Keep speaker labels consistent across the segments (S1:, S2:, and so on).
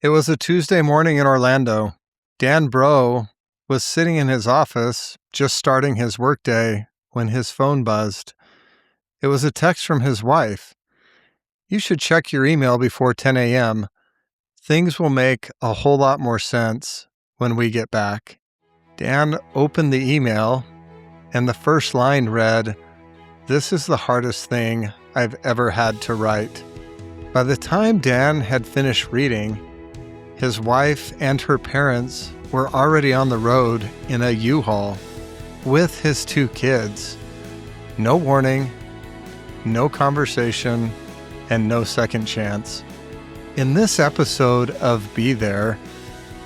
S1: It was a Tuesday morning in Orlando. Dan Brault was sitting in his office, just starting his workday, when his phone buzzed. It was a text from his wife. "You should check your email before 10 a.m. Things will make a whole lot more sense when we get back." Dan opened the email, and the first line read, "This is the hardest thing I've ever had to write." By the time Dan had finished reading, his wife and her parents were already on the road in a U-Haul with his 2 kids. No warning, no conversation, and no second chance. In this episode of Be There,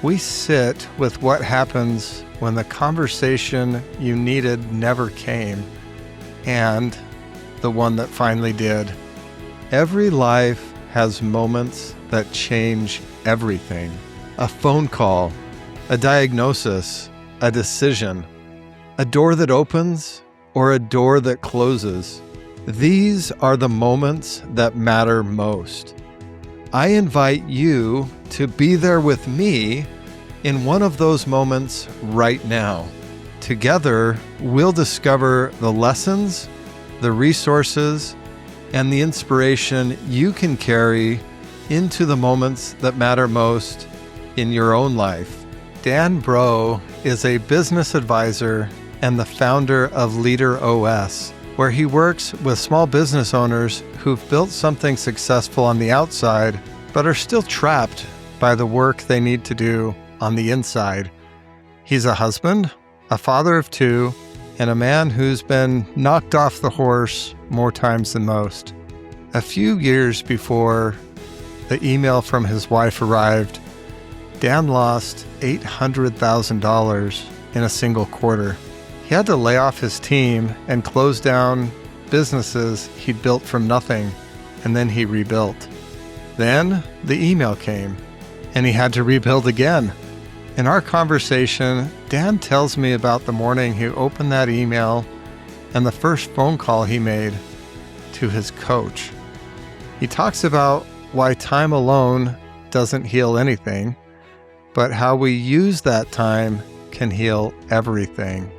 S1: we sit with what happens when the conversation you needed never came, and the one that finally did. Every life has moments that change everything. A phone call, a diagnosis, a decision, a door that opens or a door that closes. These are the moments that matter most. I invite you to be there with me in one of those moments right now. Together, we'll discover the lessons, the resources, and the inspiration you can carry into the moments that matter most in your own life. Dan Brault is a business advisor and the founder of Leader OS, where he works with small business owners who've built something successful on the outside, but are still trapped by the work they need to do on the inside. He's a husband, a father of 2, and a man who's been knocked off the horse more times than most. A few years before the email from his wife arrived, Dan lost $800,000 in a single quarter. He had to lay off his team and close down businesses he'd built from nothing, and then he rebuilt. Then the email came, and he had to rebuild again. In our conversation, Dan tells me about the morning he opened that email and the first phone call he made to his coach. He talks about why time alone doesn't heal anything, but how we use that time can heal everything.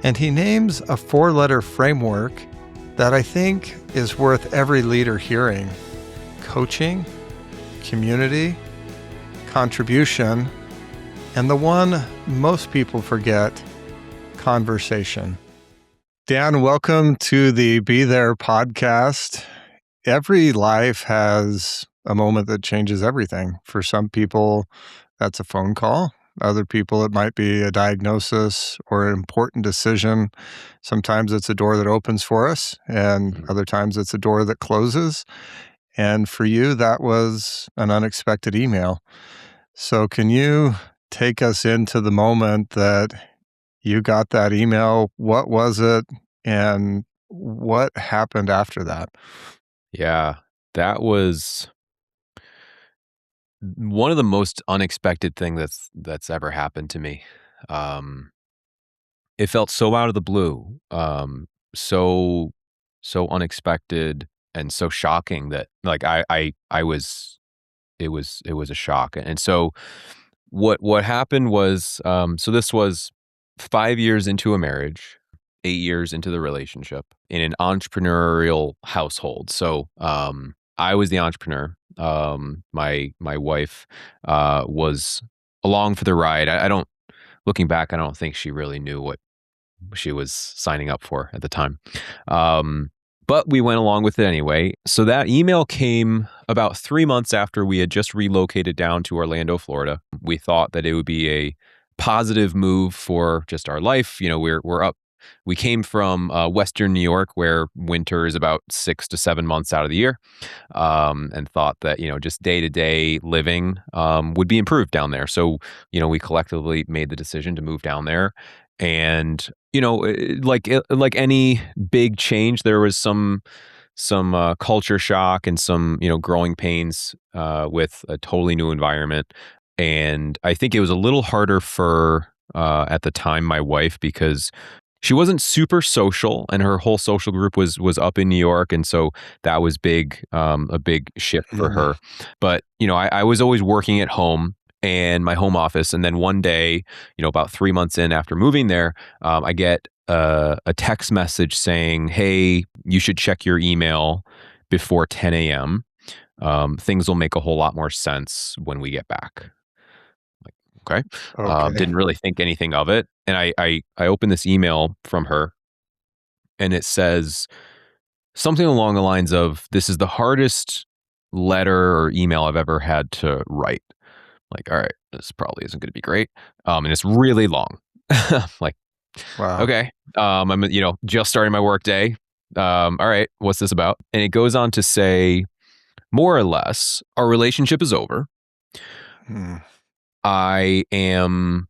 S1: And he names a 4-letter framework that I think is worth every leader hearing: coaching, community, contribution, and the one most people forget, conversation. Dan, welcome to the Be There podcast. Every life has a moment that changes everything. For some people, that's a phone call. Other people, it might be a diagnosis or an important decision. Sometimes it's a door that opens for us, and other times it's a door that closes. And for you, that was an unexpected email. So can you take us into the moment that you got that email? What was it, and what happened after that?
S2: Yeah, that was one of the most unexpected things that's ever happened to me. It felt so out of the blue, so unexpected and so shocking that like I was it was a shock. And so what happened was so this was 5 years into a marriage, 8 years into the relationship in an entrepreneurial household. So I was the entrepreneur. My wife was along for the ride. I don't, looking back, I don't think she really knew what she was signing up for at the time. But we went along with it anyway. So that email came about 3 months after we had just relocated down to Orlando, Florida. We thought that it would be a positive move for just our life. You know, we're up. We came from Western New York, where winter is about 6 to 7 months out of the year, and thought that, you know, just day-to-day living would be improved down there. So, you know, we collectively made the decision to move down there. And, you know, like any big change, there was some culture shock and some, you know, growing pains with a totally new environment. And I think it was a little harder for, at the time, my wife, because she wasn't super social, and her whole social group was up in New York, and so that was big, a big shift for
S1: Mm.
S2: her. But I was always working at home and my home office, and then one day, about 3 months in after moving there, I get a text message saying, "Hey, you should check your email before 10 a.m. Things will make a whole lot more sense when we get back." Like, okay.
S1: Okay.
S2: Didn't really think anything of it. And I opened this email from her, and it says something along the lines of, "This is the hardest letter or email I've ever had to write." Like, all right, this probably isn't going to be great. And it's really long. Like,
S1: Wow.
S2: okay. I'm, just starting my work day. All right, what's this about? And it goes on to say, more or less, our relationship is over.
S1: Mm.
S2: I am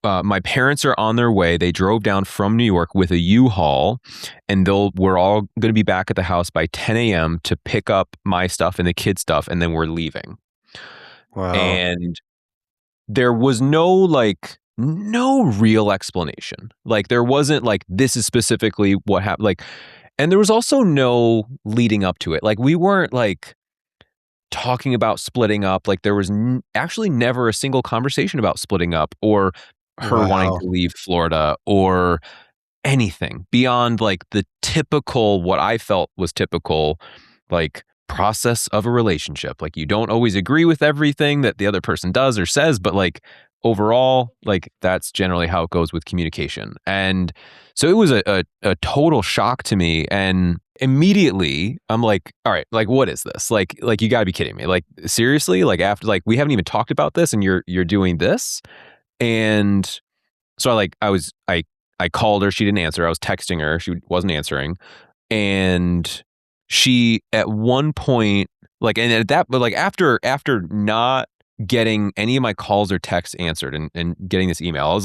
S2: my parents are on their way. They drove down from New York with a U-Haul, and we're all going to be back at the house by 10 a.m. to pick up my stuff and the kids' stuff, and then we're leaving.
S1: Wow.
S2: And there was no real explanation. Like, there wasn't like, this is specifically what happened. Like, and there was also no leading up to it. Like, we weren't like talking about splitting up. Like, there was actually never a single conversation about splitting up or her wanting
S1: Wow.
S2: to leave Florida or anything beyond like the typical, what I felt was typical, like, process of a relationship. Like, you don't always agree with everything that the other person does or says, but like, overall, like, that's generally how it goes with communication. And so it was a total shock to me. And immediately I'm like, all right, like, what is this? Like, you gotta be kidding me. Like, seriously? Like, after, like, we haven't even talked about this and you're doing this? And so I called her, she didn't answer. I was texting her, she wasn't answering. And she, at one point, like, and at that, but like, after not getting any of my calls or texts answered, and getting this email,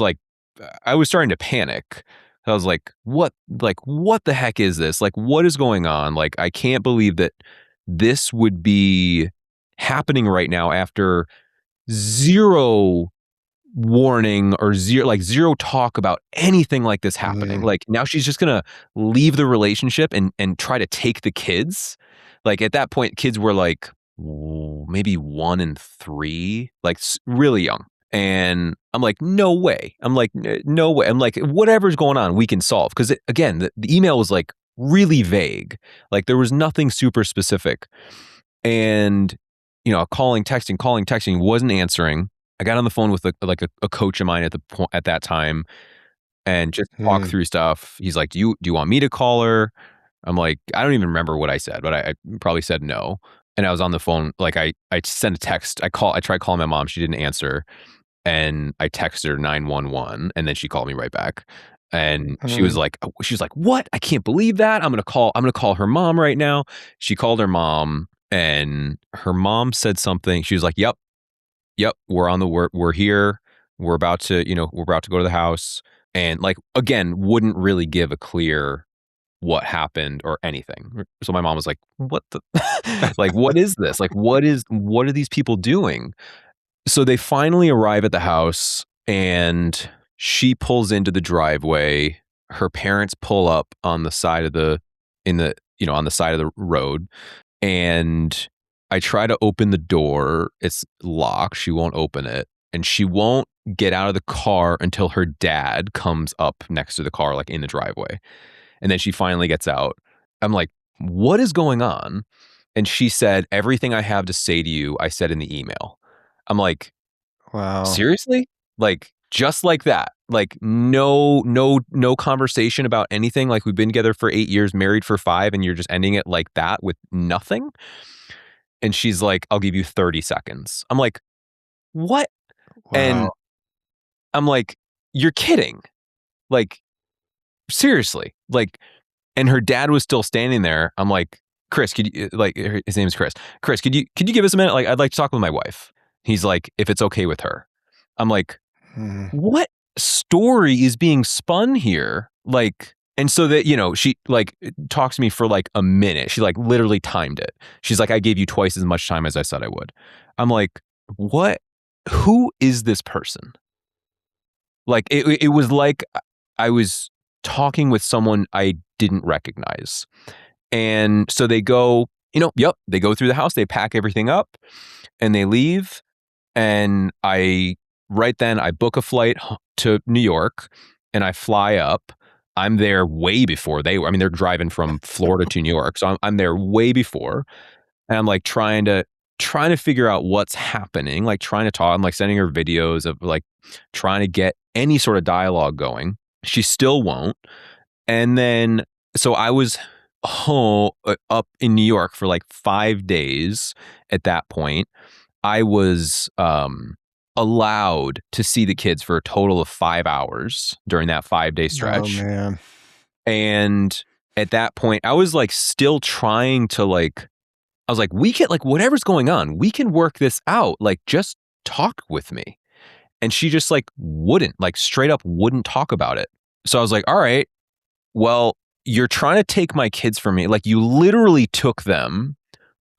S2: I was starting to panic. I was like, what the heck is this? Like, what is going on? Like, I can't believe that this would be happening right now after zero warning or zero talk about anything like this happening.
S1: Mm.
S2: Like, now she's just gonna leave the relationship and try to take the kids. Like, at that point, kids were like, maybe 1 and 3, like, really young. And I'm like, no way. I'm like, no way. I'm like, whatever's going on, we can solve. Because, again, the email was like really vague. Like, there was nothing super specific. And calling, texting, wasn't answering. I got on the phone with a coach of mine at that time, and just talked
S1: Mm.
S2: through stuff. He's like, "Do you want me to call her?" I'm like, I don't even remember what I said, but I probably said no. And I was on the phone, like, I sent a text. I tried calling my mom. She didn't answer, and I texted her 911, and then she called me right back. And
S1: Mm.
S2: she was like, "What? I can't believe that. I'm gonna call her mom right now." She called her mom, and her mom said something. She was like, "Yep, yep, we're here. We're about to go to the house." And, like, again, wouldn't really give a clear what happened or anything. So my mom was like, "What the like, what is this? Like, what are these people doing?" So they finally arrive at the house, and she pulls into the driveway. Her parents pull up on the side of the in the on the side of the road, and I try to open the door. It's locked. She won't open it, and she won't get out of the car until her dad comes up next to the car, like, in the driveway. And then she finally gets out. I'm like, "What is going on?" And she said, "Everything I have to say to you, I said in the email." I'm like,
S1: Wow.
S2: seriously? Like, just like that? Like, no conversation about anything? Like, we've been together for 8 years, married for 5, and you're just ending it like that with nothing? And she's like, "I'll give you 30 seconds." I'm like, "What?"
S1: Wow.
S2: And I'm like, "You're kidding. Like, seriously." Like, and her dad was still standing there. I'm like, "Chris, could you," like, his name is Chris. "Chris, could you give us a minute? Like, I'd like to talk with my wife." He's like, "If it's okay with her." I'm like,
S1: Mm.
S2: what story is being spun here? Like, and so that, she, like, talks to me for like a minute. She, like, literally timed it. She's like, "I gave you twice as much time as I said I would." I'm like, what? Who is this person? Like, it was like I was talking with someone I didn't recognize. And so they go, they go through the house, they pack everything up and they leave. And right then, I book a flight to New York and I fly up. I'm there way before they were. I mean, they're driving from Florida to New York. So I'm there way before. And I'm like trying to figure out what's happening, like trying to talk. I'm like sending her videos of like trying to get any sort of dialogue going. She still won't. And then, so I was home up in New York for like 5 days at that point. I was allowed to see the kids for a total of 5 hours during that 5 day
S1: Oh
S2: stretch.
S1: man.
S2: And at that point, I was like still trying to like, I was like, we can, like, whatever's going on, we can work this out. Like, just talk with me. And she just like wouldn't, like, straight up wouldn't talk about it. So I was like, all right, well, you're trying to take my kids from me. Like, you literally took them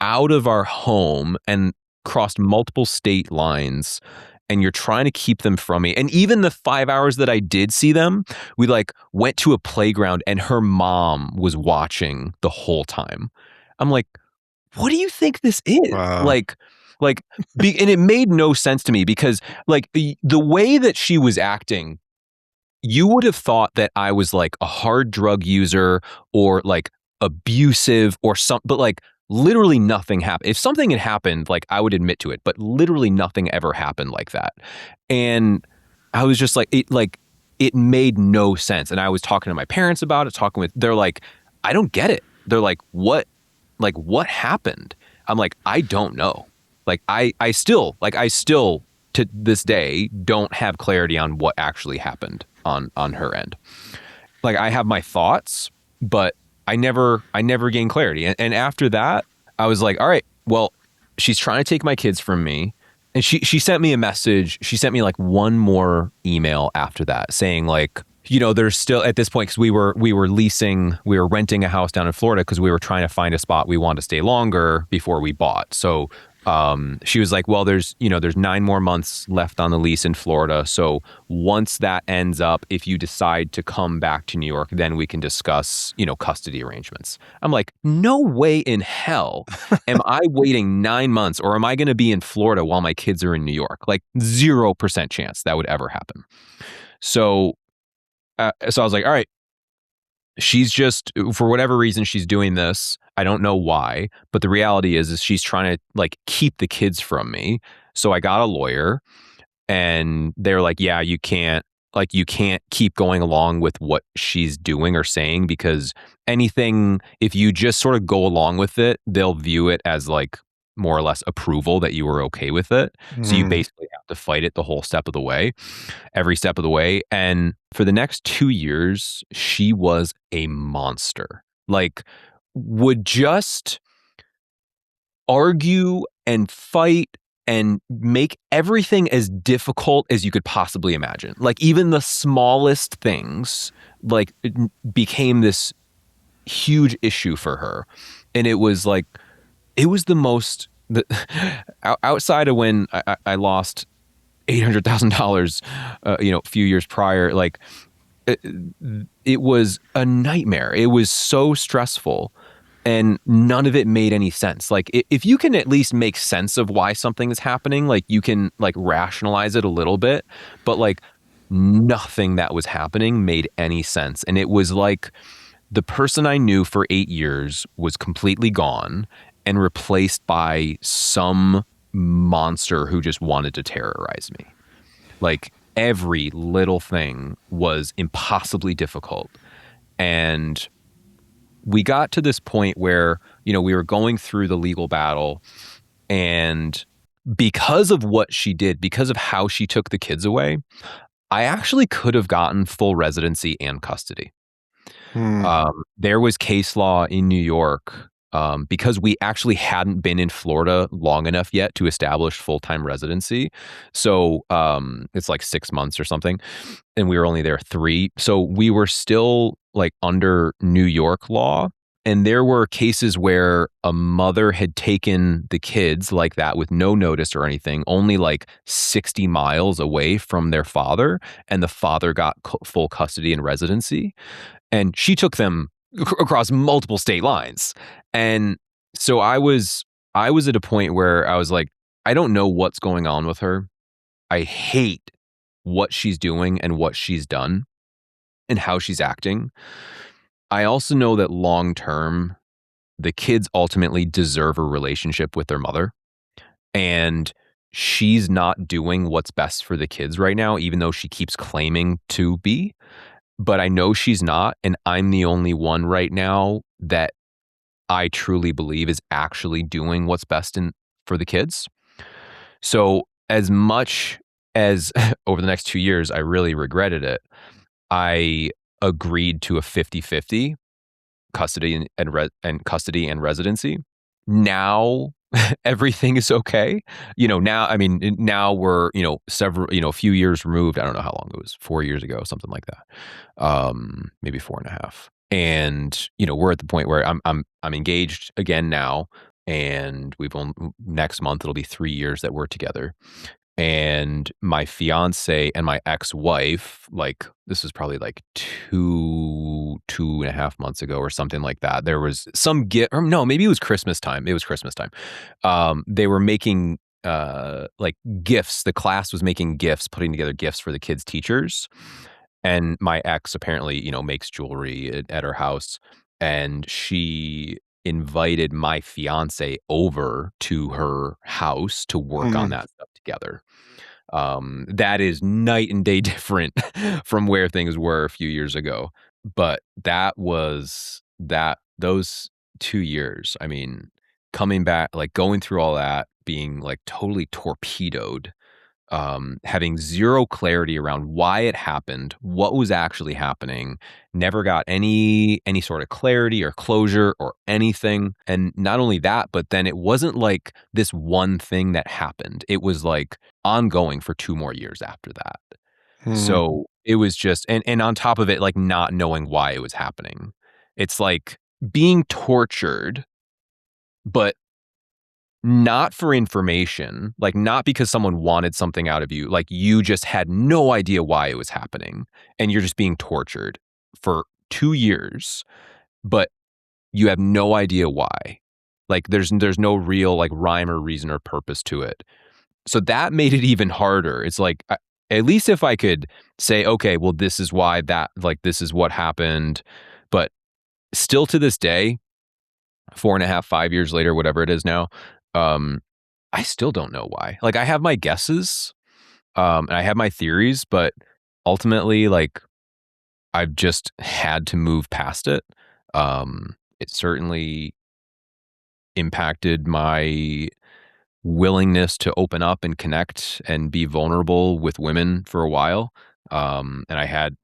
S2: out of our home and crossed multiple state lines, and you're trying to keep them from me. And even the 5 hours that I did see them, we like went to a playground and her mom was watching the whole time. I'm like, what do you think this is?
S1: Wow.
S2: And it made no sense to me because like the way that she was acting, you would have thought that I was like a hard drug user or like abusive or something, but like literally nothing happened. If something had happened, like I would admit to it, but literally nothing ever happened like that. And I was just like it made no sense. And I was talking to my parents about it, they're like, I don't get it. They're like what happened? I'm like, I don't know. Like I still to this day don't have clarity on what actually happened on her end. Like I have my thoughts, but I never gained clarity. And after that, I was like, all right, well, she's trying to take my kids from me. And she sent me a message. She sent me like one more email after that saying like, there's still at this point, because we were renting a house down in Florida because we were trying to find a spot we wanted to stay longer before we bought. So she was like, well, there's 9 more months left on the lease in Florida. So once that ends up, if you decide to come back to New York, then we can discuss, custody arrangements. I'm like, no way in hell am I waiting 9 months, or am I going to be in Florida while my kids are in New York? Like 0% chance that would ever happen. So I was like, all right, she's just, for whatever reason, she's doing this. I don't know why, but the reality is she's trying to like keep the kids from me. So I got a lawyer and they're like, yeah, you can't keep going along with what she's doing or saying, because anything, if you just sort of go along with it, they'll view it as like more or less approval that you were okay with it. So you basically have to fight it the whole step of the way, every step of the way. And for the next 2 years, she was a monster. Like, would just argue and fight and make everything as difficult as you could possibly imagine. Like, even the smallest things, like, became this huge issue for her. And it was like, it was the most, outside of when I lost $800,000, a few years prior, like it was a nightmare. It was so stressful and none of it made any sense. Like if you can at least make sense of why something is happening, like you can like rationalize it a little bit, but like nothing that was happening made any sense. And it was like the person I knew for 8 years was completely gone and replaced by some monster who just wanted to terrorize me. Like every little thing was impossibly difficult. And we got to this point where, we were going through the legal battle, and because of what she did, because of how she took the kids away, I actually could have gotten full residency and custody. There was case law in New York, because we actually hadn't been in Florida long enough yet to establish full-time residency. So it's like 6 months or something. And we were only there 3. So we were still like under New York law. And there were cases where a mother had taken the kids like that with no notice or anything, only like 60 miles away from their father, and the father got full custody and residency. And she took them across multiple state lines. And so I was at a point where I was like, I don't know what's going on with her. I hate what she's doing and what she's done and how she's acting. I also know that long term, the kids ultimately deserve a relationship with their mother. And she's not doing what's best for the kids right now, even though she keeps claiming to be. But I know she's not. And I'm the only one right now that I truly believe is actually doing what's best for the kids. So, as much as over the next 2 years, I really regretted it, I agreed to a 50-50 custody and residency. Now everything is okay. Now, I mean, now we're, a few years removed. I don't know how long it was, 4 years ago, something like that. Maybe 4.5. And, we're at the point where I'm engaged again now. And next month, it'll be 3 years that we're together. And my fiance and my ex-wife, like, this was probably like 2.5 months ago or something like that. There was some gift, or no, maybe it was Christmas time. It was Christmas time. They were making like gifts. The class was making gifts, putting together gifts for the kids' teachers. And my ex apparently, makes jewelry at her house. And she invited my fiance over to her house to work on that stuff together. That is night and day different from where things were a few years ago. But those 2 years, I mean, coming back, like going through all that, being like totally torpedoed, having zero clarity around why it happened, what was actually happening, never got any sort of clarity or closure or anything. And not only that, but then it wasn't like this one thing that happened. It was like ongoing for 2 more years after that. So it was just, and on top of it, like not knowing why it was happening. It's like being tortured, but not for information, like not because someone wanted something out of you, like you just had no idea why it was happening and you're just being tortured for 2 years, but you have no idea why. Like there's no real like rhyme or reason or purpose to it. So that made it even harder. It's like at least if I could say, okay, well, this is why this is what happened, but still to this day, 4.5, 5 years later, whatever it is now, I still don't know why. Like I have my guesses, and I have my theories, but ultimately, like I've just had to move past it. It certainly impacted my willingness to open up and connect and be vulnerable with women for a while. And I had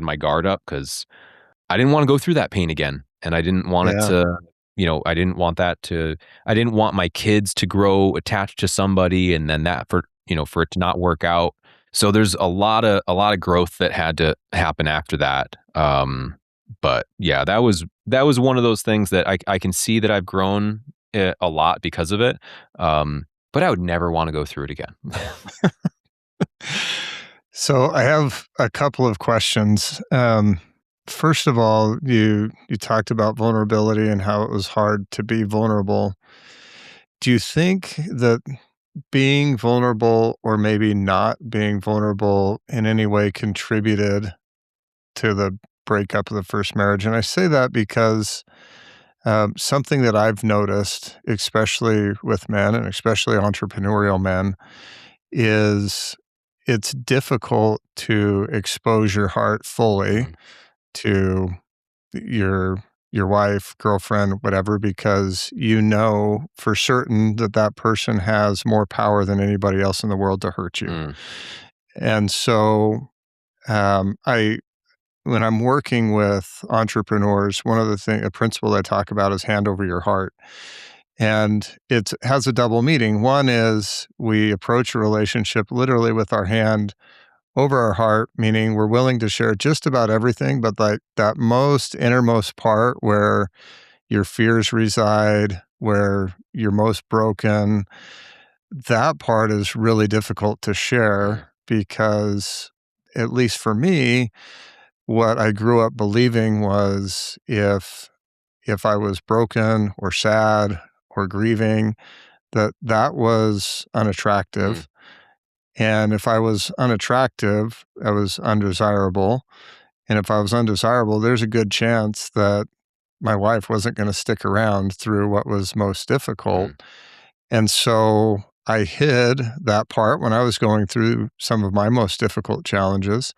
S2: my guard up because I didn't want to go through that pain again. And I didn't want it
S1: Yeah.
S2: to, I didn't want my kids to grow attached to somebody and then for it to not work out. So there's a lot of growth that had to happen after that. But yeah, that was one of those things that I can see that I've grown a lot because of it. But I would never want to go through it again.
S1: So I have a couple of questions. First of all, you talked about vulnerability and how it was hard to be vulnerable. Do you think that being vulnerable or maybe not being vulnerable in any way contributed to the breakup of the first marriage? And I say that because something that I've noticed, especially with men and especially entrepreneurial men, is it's difficult to expose your heart fully
S2: Mm,
S1: to your wife, girlfriend, whatever, because you know for certain that that person has more power than anybody else in the world to hurt you.
S2: mm,
S1: And so, I when I'm working with entrepreneurs, one of a principle I talk about is hand over your heart. And it has a double meaning. One is we approach a relationship literally with our hand over our heart, meaning we're willing to share just about everything, but like that most innermost part where your fears reside, where you're most broken, that part is really difficult to
S2: Mm,
S1: share because, at least for me, what I grew up believing was if I was broken or sad or grieving, that was
S2: mm,
S1: unattractive. And if I was unattractive, I was undesirable. And if I was undesirable, there's a good chance that my wife wasn't going to stick around through what was most difficult.
S2: mm,
S1: And so I hid that part when I was going through some of my most difficult challenges.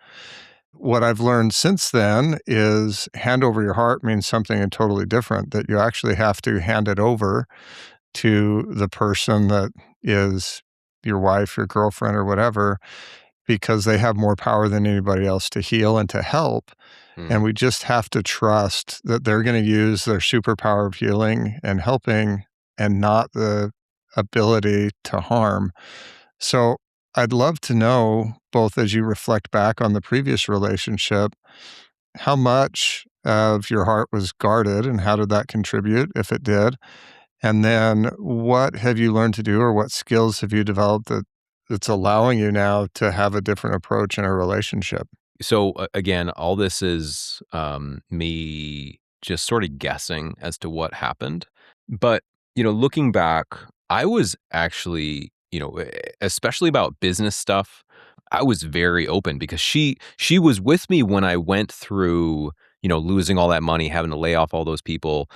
S1: What I've learned since then is hand over your heart means something totally different, that you actually have to hand it over to the person that is your wife, your girlfriend, or whatever, because they have more power than anybody else to heal and to help. And
S2: mm.
S1: we just have to trust that they're going to use their superpower of healing and helping and not the ability to harm. So I'd love to know, both as you reflect back on the previous relationship, how much of your heart was guarded and how did that contribute, if it did? And then what have you learned to do or what skills have you developed that's allowing you now to have a different approach in a relationship?
S2: So again, all this is me just sort of guessing as to what happened. But, looking back, I was actually, especially about business stuff, I was very open because she was with me when I went through, losing all that money, having to lay off all those people,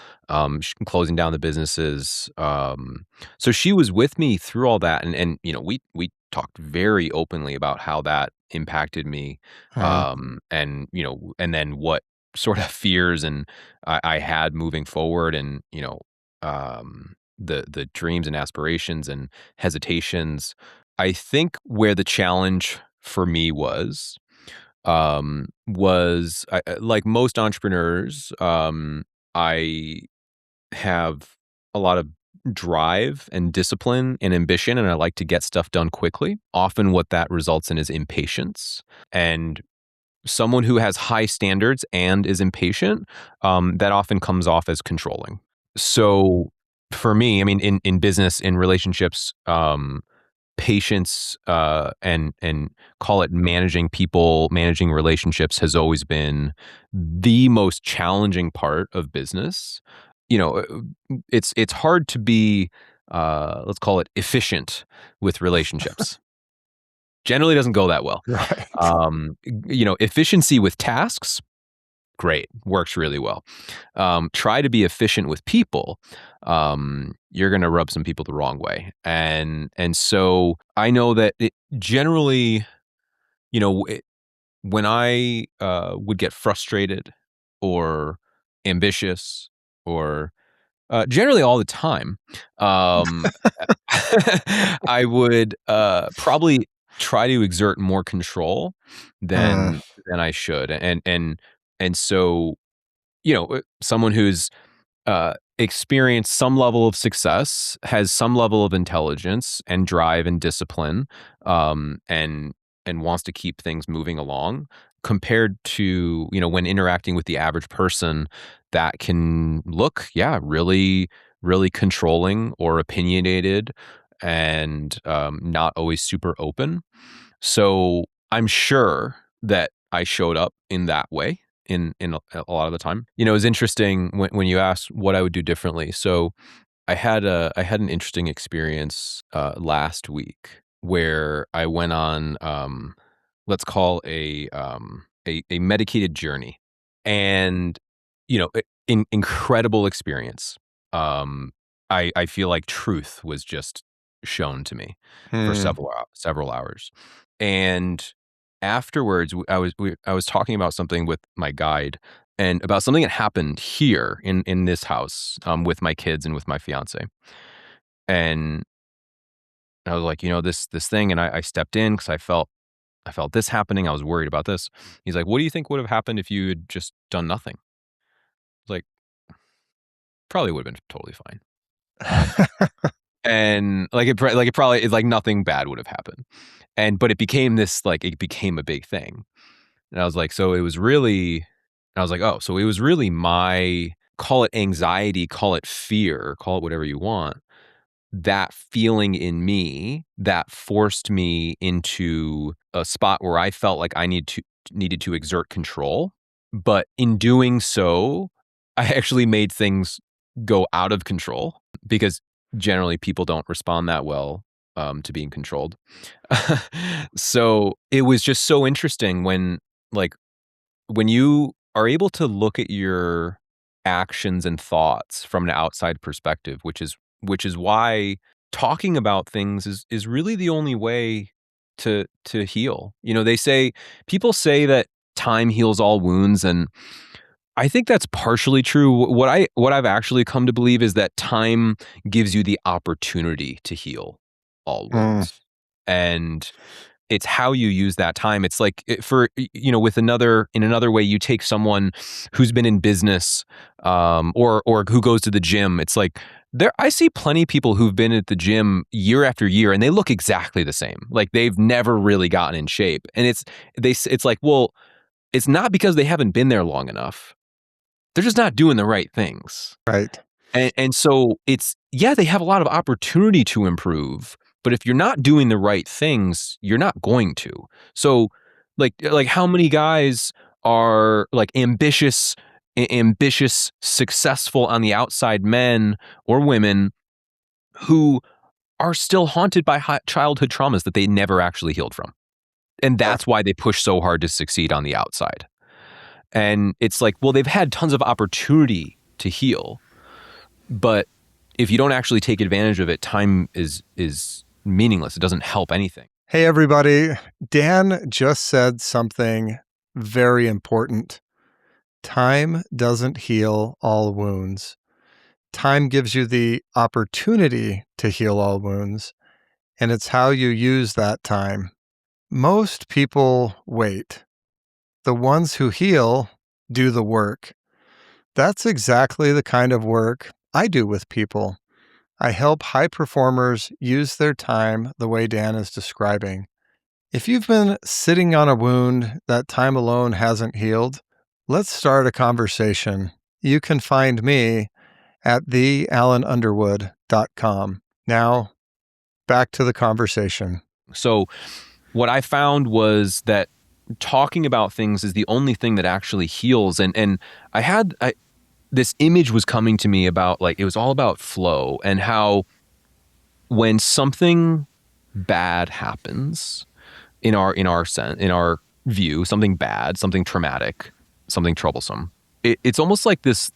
S2: closing down the businesses. So she was with me through all that, and we talked very openly about how that impacted me,
S1: Uh,
S2: and then what sort of fears and I had moving forward, and the dreams and aspirations and hesitations. I think where the challenge for me like most entrepreneurs, I have a lot of drive and discipline and ambition, and I like to get stuff done quickly. Often, what that results in is impatience. And someone who has high standards and is impatient, that often comes off as controlling. So for me, I mean, in business, in relationships, patience, and call it managing people, managing relationships has always been the most challenging part of business. It's hard to be, let's call it efficient with relationships. Generally doesn't go that well.
S1: right.
S2: Efficiency with tasks, great, works really well. Try to be efficient with people. You're going to rub some people the wrong way, and so I know that generally, you know, it, when I would get frustrated or ambitious or generally all the time, um, I would probably try to exert more control
S1: Uh,
S2: than I should, and so someone who's experienced some level of success, has some level of intelligence and drive and discipline, and wants to keep things moving along, compared to when interacting with the average person, that can look, yeah, really, really controlling or opinionated, and not always super open. So I'm sure that I showed up in that way in a lot of the time. It's interesting when you asked what I would do differently. So I had an interesting experience last week where I went on, let's call a medicated journey, and incredible experience. Um, I feel like truth was just shown to me for
S1: hmm.
S2: several hours, and afterwards I was talking about something with my guide, and about something that happened here in this house, with my kids and with my fiance. And I was like, this thing, and I stepped in because I felt this happening. I was worried about this. He's like, "What do you think would have happened if you had just done nothing?" I was like, "Probably would have been totally fine." And it probably is like nothing bad would have happened. But it became this, like, it became a big thing. And I was like, so it was really, and I was like, oh, so it was really my call it anxiety, call it fear, call it whatever you want, that feeling in me that forced me into a spot where I felt like I needed to exert control. But in doing so, I actually made things go out of control, because generally people don't respond that well to being controlled. So it was just so interesting when, like, when you are able to look at your actions and thoughts from an outside perspective, which is why talking about things is really the only way to heal. People say that time heals all wounds, and I think that's partially true. What I've actually come to believe is that time gives you the opportunity to heal all
S1: Mm,
S2: wounds. And it's how you use that time. It's like, in another way, you take someone who's been in business, or who goes to the gym. It's like, I see plenty of people who've been at the gym year after year, and they look exactly the same. Like, they've never really gotten in shape. And it's like, well, it's not because they haven't been there long enough. They're just not doing the right things.
S1: right.
S2: And so they have a lot of opportunity to improve, but if you're not doing the right things, you're not going to. So like how many guys are like ambitious, successful on the outside, men or women, who are still haunted by childhood traumas that they never actually healed from. And
S1: Right.
S2: that's why they push so hard to succeed on the outside. And it's like, well, they've had tons of opportunity to heal, but if you don't actually take advantage of it, time is meaningless. It doesn't help anything.
S1: Hey, everybody. Dan just said something very important. Time doesn't heal all wounds. Time gives you the opportunity to heal all wounds, and it's how you use that time. Most people wait. The ones who heal do the work. That's exactly the kind of work I do with people. I help high performers use their time the way Dan is describing. If you've been sitting on a wound that time alone hasn't healed, let's start a conversation. You can find me at thealanunderwood.com. Now, back to the conversation.
S2: So what I found was that talking about things is the only thing that actually heals. And this image was coming to me about, like, it was all about flow, and how when something bad happens in our view, something bad, something traumatic, something troublesome, it's almost like this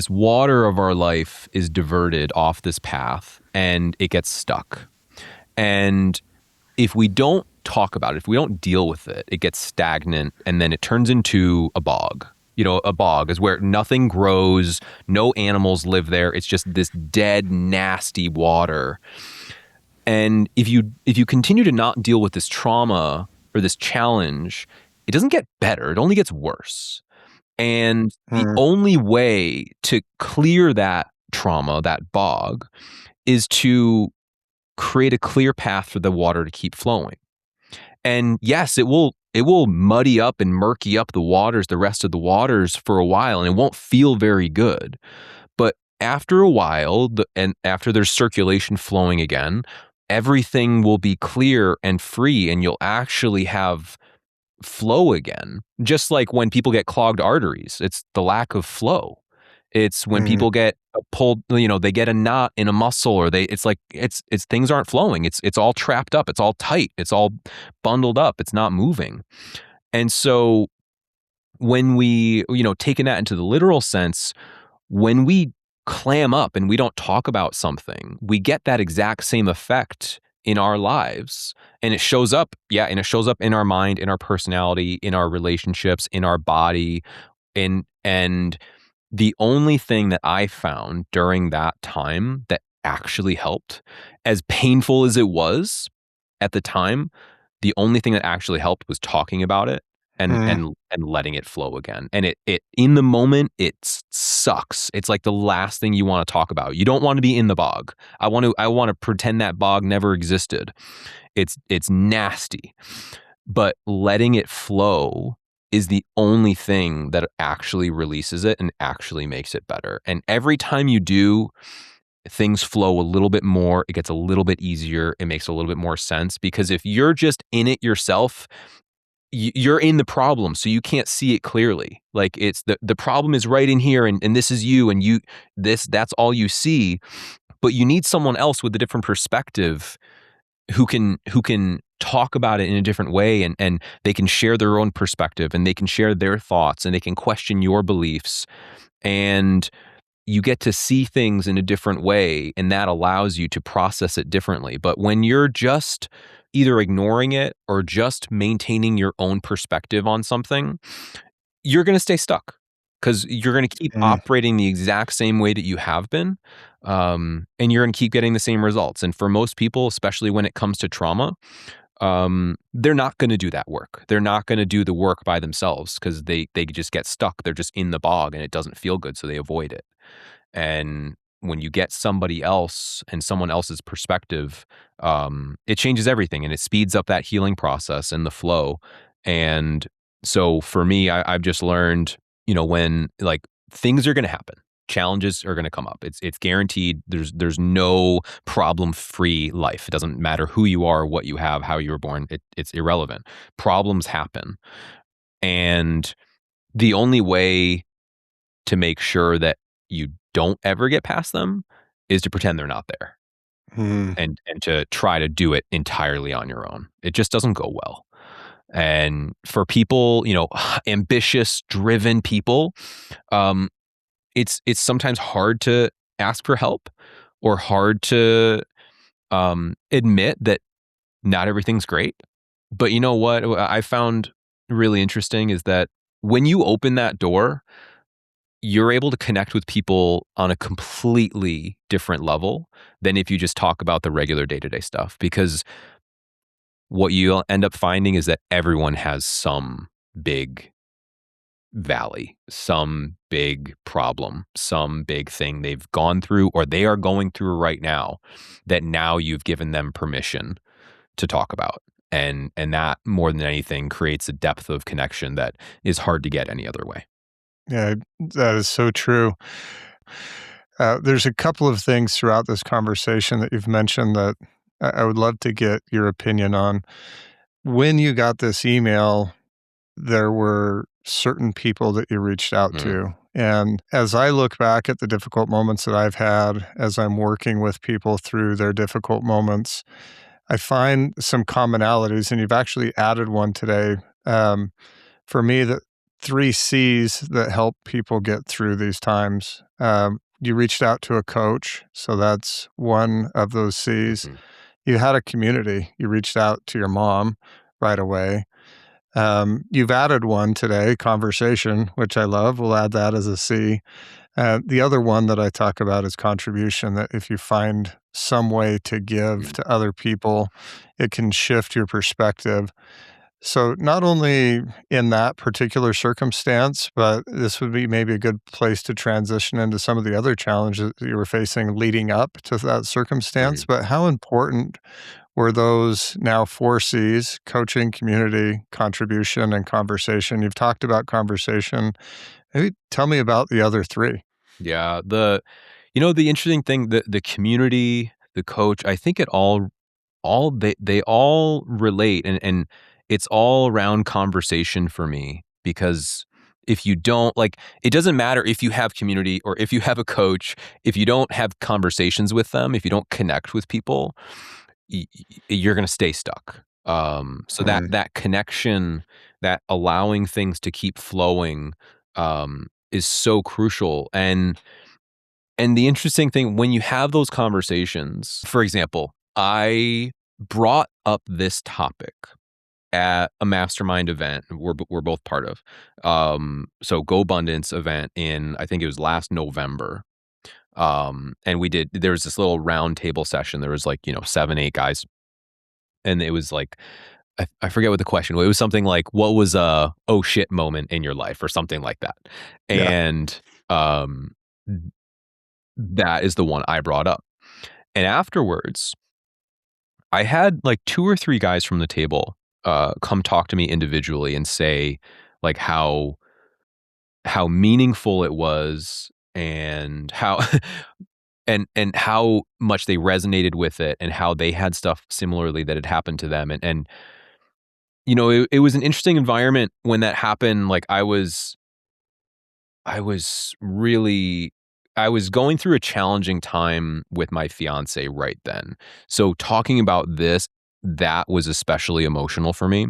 S2: water of our life is diverted off this path, and it gets stuck. And if we don't talk about it, if we don't deal with it, it gets stagnant, and then it turns into a bog. A bog is where nothing grows, no animals live there. It's just this dead, nasty water. And if you continue to not deal with this trauma or this challenge, it doesn't get better. It only gets worse. And the only way to clear that trauma, that bog, is to create a clear path for the water to keep flowing. And yes, it will muddy up and murky up the rest of the waters for a while, and it won't feel very good. But after a while, and after there's circulation flowing again, everything will be clear and free, and you'll actually have flow again. Just like when people get clogged arteries, it's the lack of flow. It's when people get pulled, they get a knot in a muscle, or it's things aren't flowing. It's all trapped up. It's all tight. It's all bundled up. It's not moving. And so when we, taking that into the literal sense, when we clam up and we don't talk about something, we get that exact same effect in our lives. And it shows up in our mind, in our personality, in our relationships, in our body. And the only thing that I found during that time that actually helped, as painful as it was at the time, the only thing that actually helped was talking about it and letting it flow again. And it in the moment, it sucks. It's like the last thing you want to talk about. You don't want to be in the bog. I want to pretend that bog never existed. It's nasty. But letting it flow is the only thing that actually releases it and actually makes it better. And every time you do, things flow a little bit more. It gets a little bit easier. It makes a little bit more sense, because if you're just in it yourself, you're in the problem, so you can't see it clearly. Like, it's the problem is right in here, and this is you, and that's all you see. But you need someone else with a different perspective who can talk about it in a different way, and they can share their own perspective, and they can share their thoughts, and they can question your beliefs, and you get to see things in a different way, and that allows you to process it differently. But when you're just either ignoring it or just maintaining your own perspective on something, you're going to stay stuck, because you're going to keep
S1: Mm.
S2: operating the exact same way that you have been. And you're going to keep getting the same results. And for most people, especially when it comes to trauma, they're not going to do that work. They're not going to do the work by themselves, because they just get stuck. They're just in the bog, and it doesn't feel good, so they avoid it. And when you get somebody else and someone else's perspective, it changes everything, and it speeds up that healing process and the flow. And so for me, I've just learned, when, like, things are going to happen, challenges are going to come up. It's guaranteed. There's no problem-free life. It doesn't matter who you are, what you have, how you were born. It's irrelevant. Problems happen, and the only way to make sure that you don't ever get past them is to pretend they're not there,
S1: Mm.
S2: and to try to do it entirely on your own. It just doesn't go well. And for people, ambitious, driven people, um, it's sometimes hard to ask for help, or hard to admit that not everything's great. But you know what I found really interesting is that when you open that door, you're able to connect with people on a completely different level than if you just talk about the regular day-to-day stuff. Because what you'll end up finding is that everyone has some big valley, some big problem, some big thing they've gone through or they are going through right now, that now you've given them permission to talk about. And that, more than anything, creates a depth of connection that is hard to get any other way.
S1: Yeah, that is so true. There's a couple of things throughout this conversation that you've mentioned that I would love to get your opinion on. When you got this email, there were certain people that you reached out
S2: Mm,
S1: to. And as I look back at the difficult moments that I've had as I'm working with people through their difficult moments, I find some commonalities, and you've actually added one today. For me, the three C's that help people get through these times. You reached out to a coach, so that's one of those C's.
S2: mhm,
S1: You had a community. You reached out to your mom right away. You've added one today, conversation, which I love. We'll add that as a C. The other one that I talk about is contribution, that if you find some way to give
S2: mm,
S1: to other people, it can shift your perspective. So, not only in that particular circumstance, but this would be maybe a good place to transition into some of the other challenges that you were facing leading up to that circumstance.
S2: mhm.
S1: But how important were those now four C's: coaching, community, contribution, and conversation? You've talked about conversation. Maybe tell me about the other three.
S2: Yeah, the interesting thing, the community, the coach, I think it all they all relate, and it's all around conversation for me. Because if you don't, like, it doesn't matter if you have community or if you have a coach, if you don't have conversations with them, if you don't connect with people, you're going to stay stuck. So that
S1: Mm,
S2: that connection, that allowing things to keep flowing, is so crucial. And the interesting thing, when you have those conversations, for example, I brought up this topic at a mastermind event we're both part of. So Go Abundance event in, I think it was last November. And there was this little round table session. There was, like, 7, 8 guys. And it was like, I forget what the question was. It was something like, what was a oh shit moment in your life, or something like that.
S1: yeah.
S2: And um that is the one I brought up. And afterwards, I had like 2 or 3 guys from the table come talk to me individually and say, like how meaningful it was, and how and how much they resonated with it, and how they had stuff similarly that had happened to them. And it was an interesting environment when that happened. Like I was really I was going through a challenging time with my fiance right then. So talking about this, that was especially emotional for me.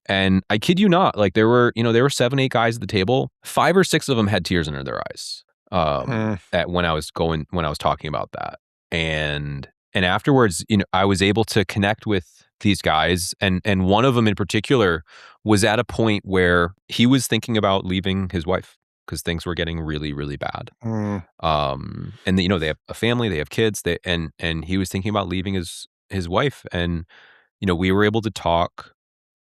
S2: And I kid you not, like there were 7, 8 guys at the table. 5 or 6 of them had tears under their eyes.
S1: Mm,
S2: At when I was talking about that. And afterwards, I was able to connect with these guys, and one of them in particular was at a point where he was thinking about leaving his wife because things were getting really, really bad.
S1: mm,
S2: And they have a family, they have kids, and he was thinking about leaving his wife. And we were able to talk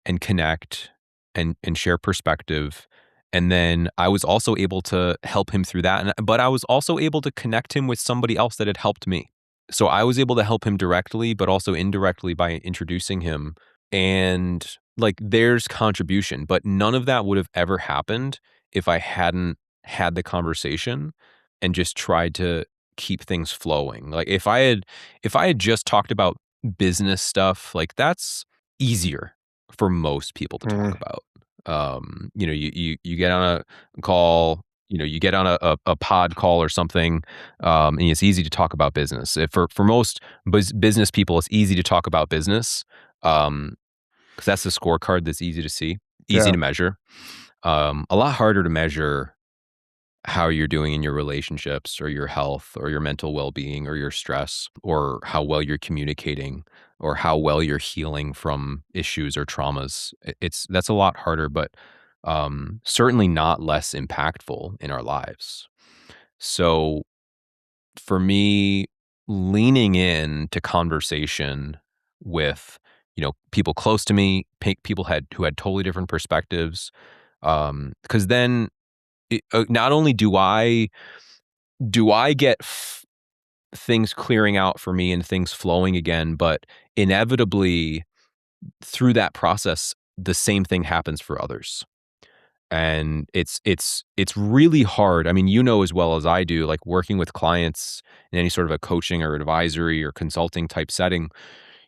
S2: and connect and share perspective. And then I was also able to help him through that. But I was also able to connect him with somebody else that had helped me. So I was able to help him directly, but also indirectly by introducing him. And like there's contribution, but none of that would have ever happened if I hadn't had the conversation and just tried to keep things flowing. Like if I had just talked about business stuff, like that's easier for most people to talk
S1: mm.
S2: about. You get on a call, you get on a pod call or something, and it's easy to talk about business. For most business people, it's easy to talk about business, because that's the scorecard that's easy to see, easy
S1: Yeah,
S2: to measure. A lot harder to measure how you're doing in your relationships or your health or your mental well-being or your stress or how well you're communicating or how well you're healing from issues or traumas. That's a lot harder, but certainly not less impactful in our lives. So for me, leaning in to conversation with people close to me, people who had totally different perspectives, because then not only do I get things clearing out for me and things flowing again, but inevitably through that process, the same thing happens for others. And it's really hard. I mean, as well as I do, like working with clients in any sort of a coaching or advisory or consulting type setting,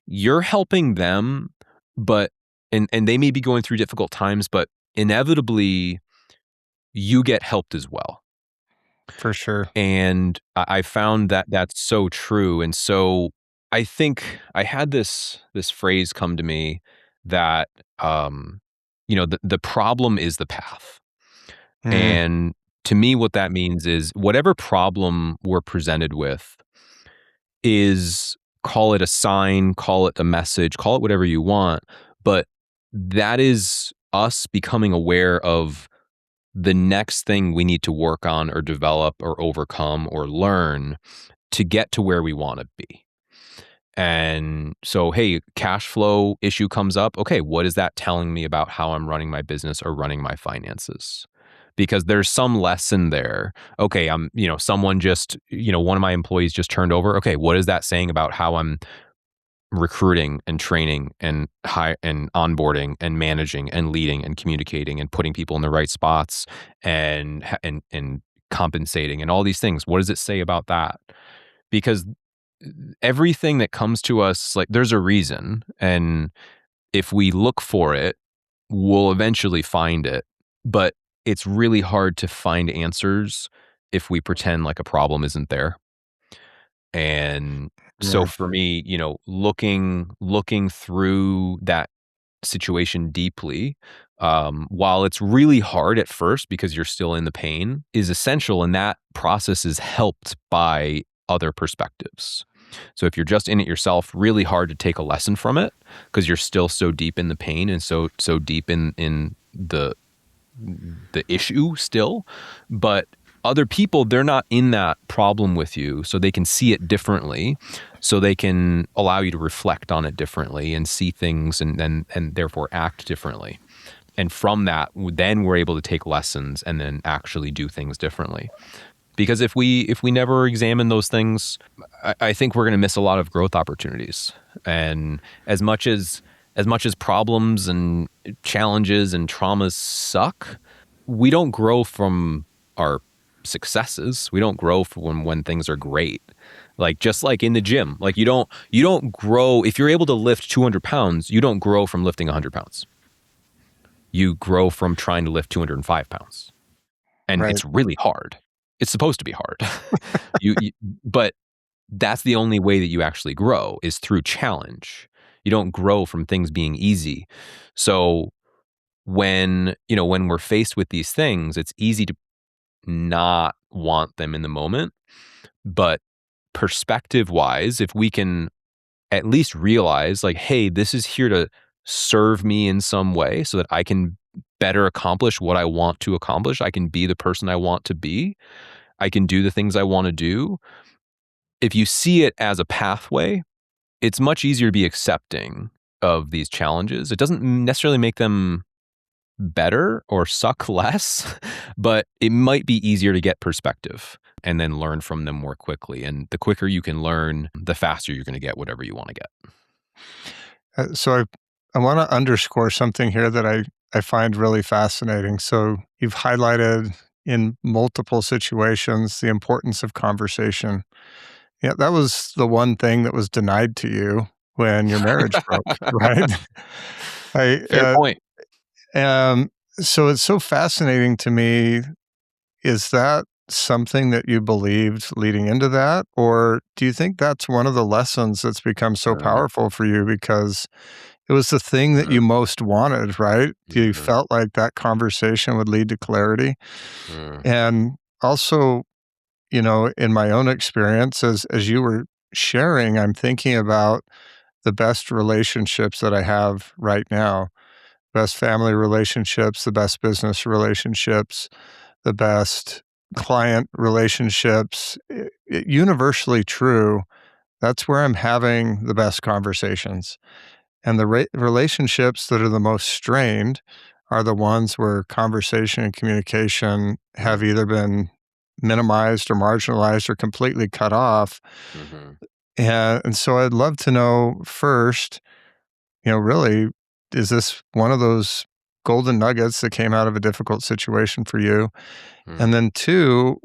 S2: you're helping them, but and they may be going through difficult times, but inevitably you get helped as well.
S1: for sure.
S2: And I found that that's so true. And so I think I had this phrase come to me that the problem is the path.
S1: Mm,
S2: And to me, what that means is whatever problem we're presented with is, call it a sign, call it a message, call it whatever you want, but that is us becoming aware of the next thing we need to work on or develop or overcome or learn to get to where we want to be. And so, hey, cash flow issue comes up. Okay, what is that telling me about how I'm running my business or running my finances? Because there's some lesson there. Okay, someone just, one of my employees just turned over. Okay, what is that saying about how I'm recruiting and training and and onboarding and managing and leading and communicating and putting people in the right spots and compensating and all these things? What does it say about that? Because everything that comes to us, like there's a reason, and if we look for it, we'll eventually find it. But it's really hard to find answers if we pretend like a problem isn't there. And so
S1: yeah,
S2: for me, looking through that situation deeply, while it's really hard at first because you're still in the pain, is essential. And that process is helped by other perspectives. So if you're just in it yourself, really hard to take a lesson from it because you're still so deep in the pain and so deep in the issue still. But other people, they're not in that problem with you, so they can see it differently, so they can allow you to reflect on it differently and see things and therefore act differently. And from that, then we're able to take lessons and then actually do things differently. Because if we never examine those things, I think we're going to miss a lot of growth opportunities. And as much as as much as problems and challenges and traumas suck, we don't grow from our successes. We don't grow from when things are great. Like, just like in the gym, like you don't grow. If you're able to lift 200 pounds, you don't grow from lifting 100 pounds. You grow from trying to lift 205 pounds. And
S1: Right.
S2: it's really hard. It's supposed to be hard. But that's the only way that you actually grow, is through challenge. You don't grow from things being easy. So when we're faced with these things, it's easy to not want them in the moment. But perspective wise, if we can at least realize, like, hey, this is here to serve me in some way so that I can better accomplish what I want to accomplish. I can be the person I want to be. I can do the things I want to do. If you see it as a pathway, it's much easier to be accepting of these challenges. It doesn't necessarily make them better or suck less, but it might be easier to get perspective and then learn from them more quickly. And the quicker you can learn, the faster you're going to get whatever you want to get.
S1: So I want to underscore something here that I find really fascinating. So you've highlighted in multiple situations the importance of conversation. Yeah, that was the one thing that was denied to you when your marriage broke, right? I
S2: Fair point.
S1: um so it's so fascinating to me. Is that something that you believed leading into that? Or do you think that's one of the lessons that's become so
S2: Uh,
S1: powerful for you because it was the thing that
S2: uh,
S1: you most wanted, right? You
S2: mhm,
S1: felt like that conversation would lead to clarity.
S2: mm,
S1: And also, in my own experience, as you were sharing, I'm thinking about the best relationships that I have right now, best family relationships, the best business relationships, the best client relationships. Universally true. That's where I'm having the best conversations. And the relationships that are the most strained are the ones where conversation and communication have
S2: mm,
S1: either been minimized or marginalized or completely cut off.
S2: mhm,
S1: And so I'd love to know first, really, is this one of those golden nuggets that came out of a difficult situation for you? And
S2: mm,
S1: then two,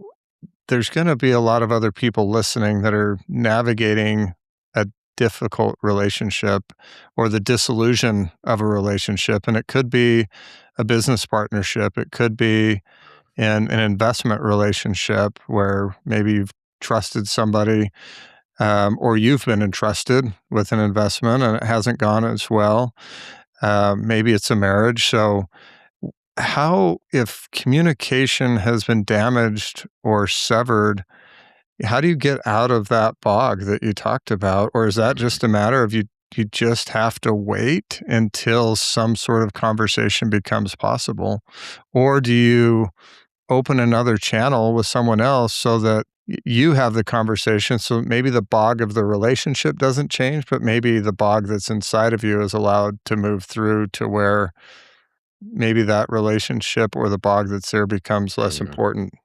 S1: there's going to be a lot of other people listening that are navigating a difficult relationship or the disillusion of a relationship. And it could be a business partnership, it could be an investment relationship where maybe you've trusted somebody, or you've been entrusted with an investment and it hasn't gone as well. Maybe it's a marriage. So, how, if communication has been damaged or severed, how do you get out of that bog that you talked about? Or is that
S2: mm,
S1: just a matter of you just have to wait until some sort of conversation becomes possible? Or do you open another channel with someone else so that you have the conversation, so maybe the bog of the relationship doesn't change, but maybe the bog that's inside of you is allowed to move through to where maybe that relationship or the bog that's there becomes less
S2: mm.
S1: important?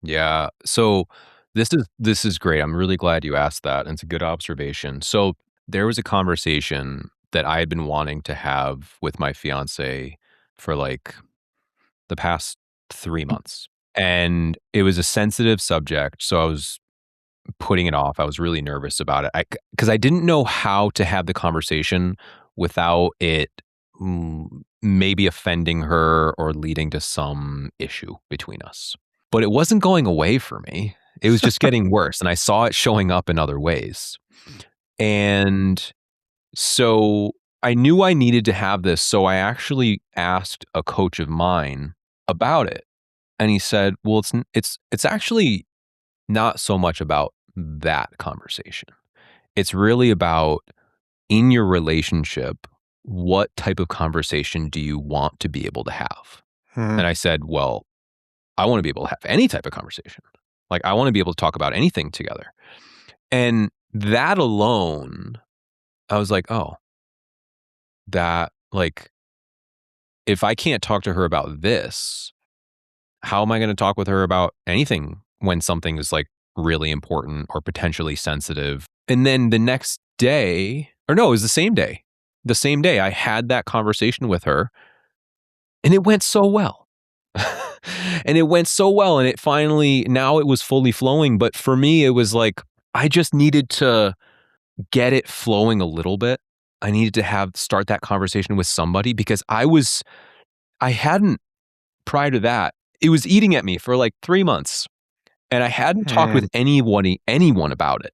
S2: Yeah. So this is great. I'm really glad you asked that. And it's a good observation. So there was a conversation that I had been wanting to have with my fiance for like the past 3 months. And it was a sensitive subject. So I was putting it off. I was really nervous about it. Because I didn't know how to have the conversation without it maybe offending her or leading to some issue between us. But it wasn't going away for me. It was just getting worse. And I saw it showing up in other ways. And so I knew I needed to have this. So I actually asked a coach of mine about it. And he said, well, it's actually not so much about that conversation. It's really about, in your relationship, what type of conversation do you want to be able to have?
S1: Hmm.
S2: And I said, well, I want to be able to have any type of conversation. Like, I want to be able to talk about anything together. And that alone, I was like, oh, that, like, if I can't talk to her about this, how am I going to talk with her about anything when something is like really important or potentially sensitive? And then the next day, or no, it was the same day. the same day I had that conversation with her, and it went so well. And it went so well, and it finally, now it was fully flowing. But for me, it was like, I just needed to get it flowing a little bit. I needed to start that conversation with somebody, because I hadn't, prior to that, it was eating at me for like 3 months, and I hadn't talked with
S1: Hmm.
S2: anyone about it.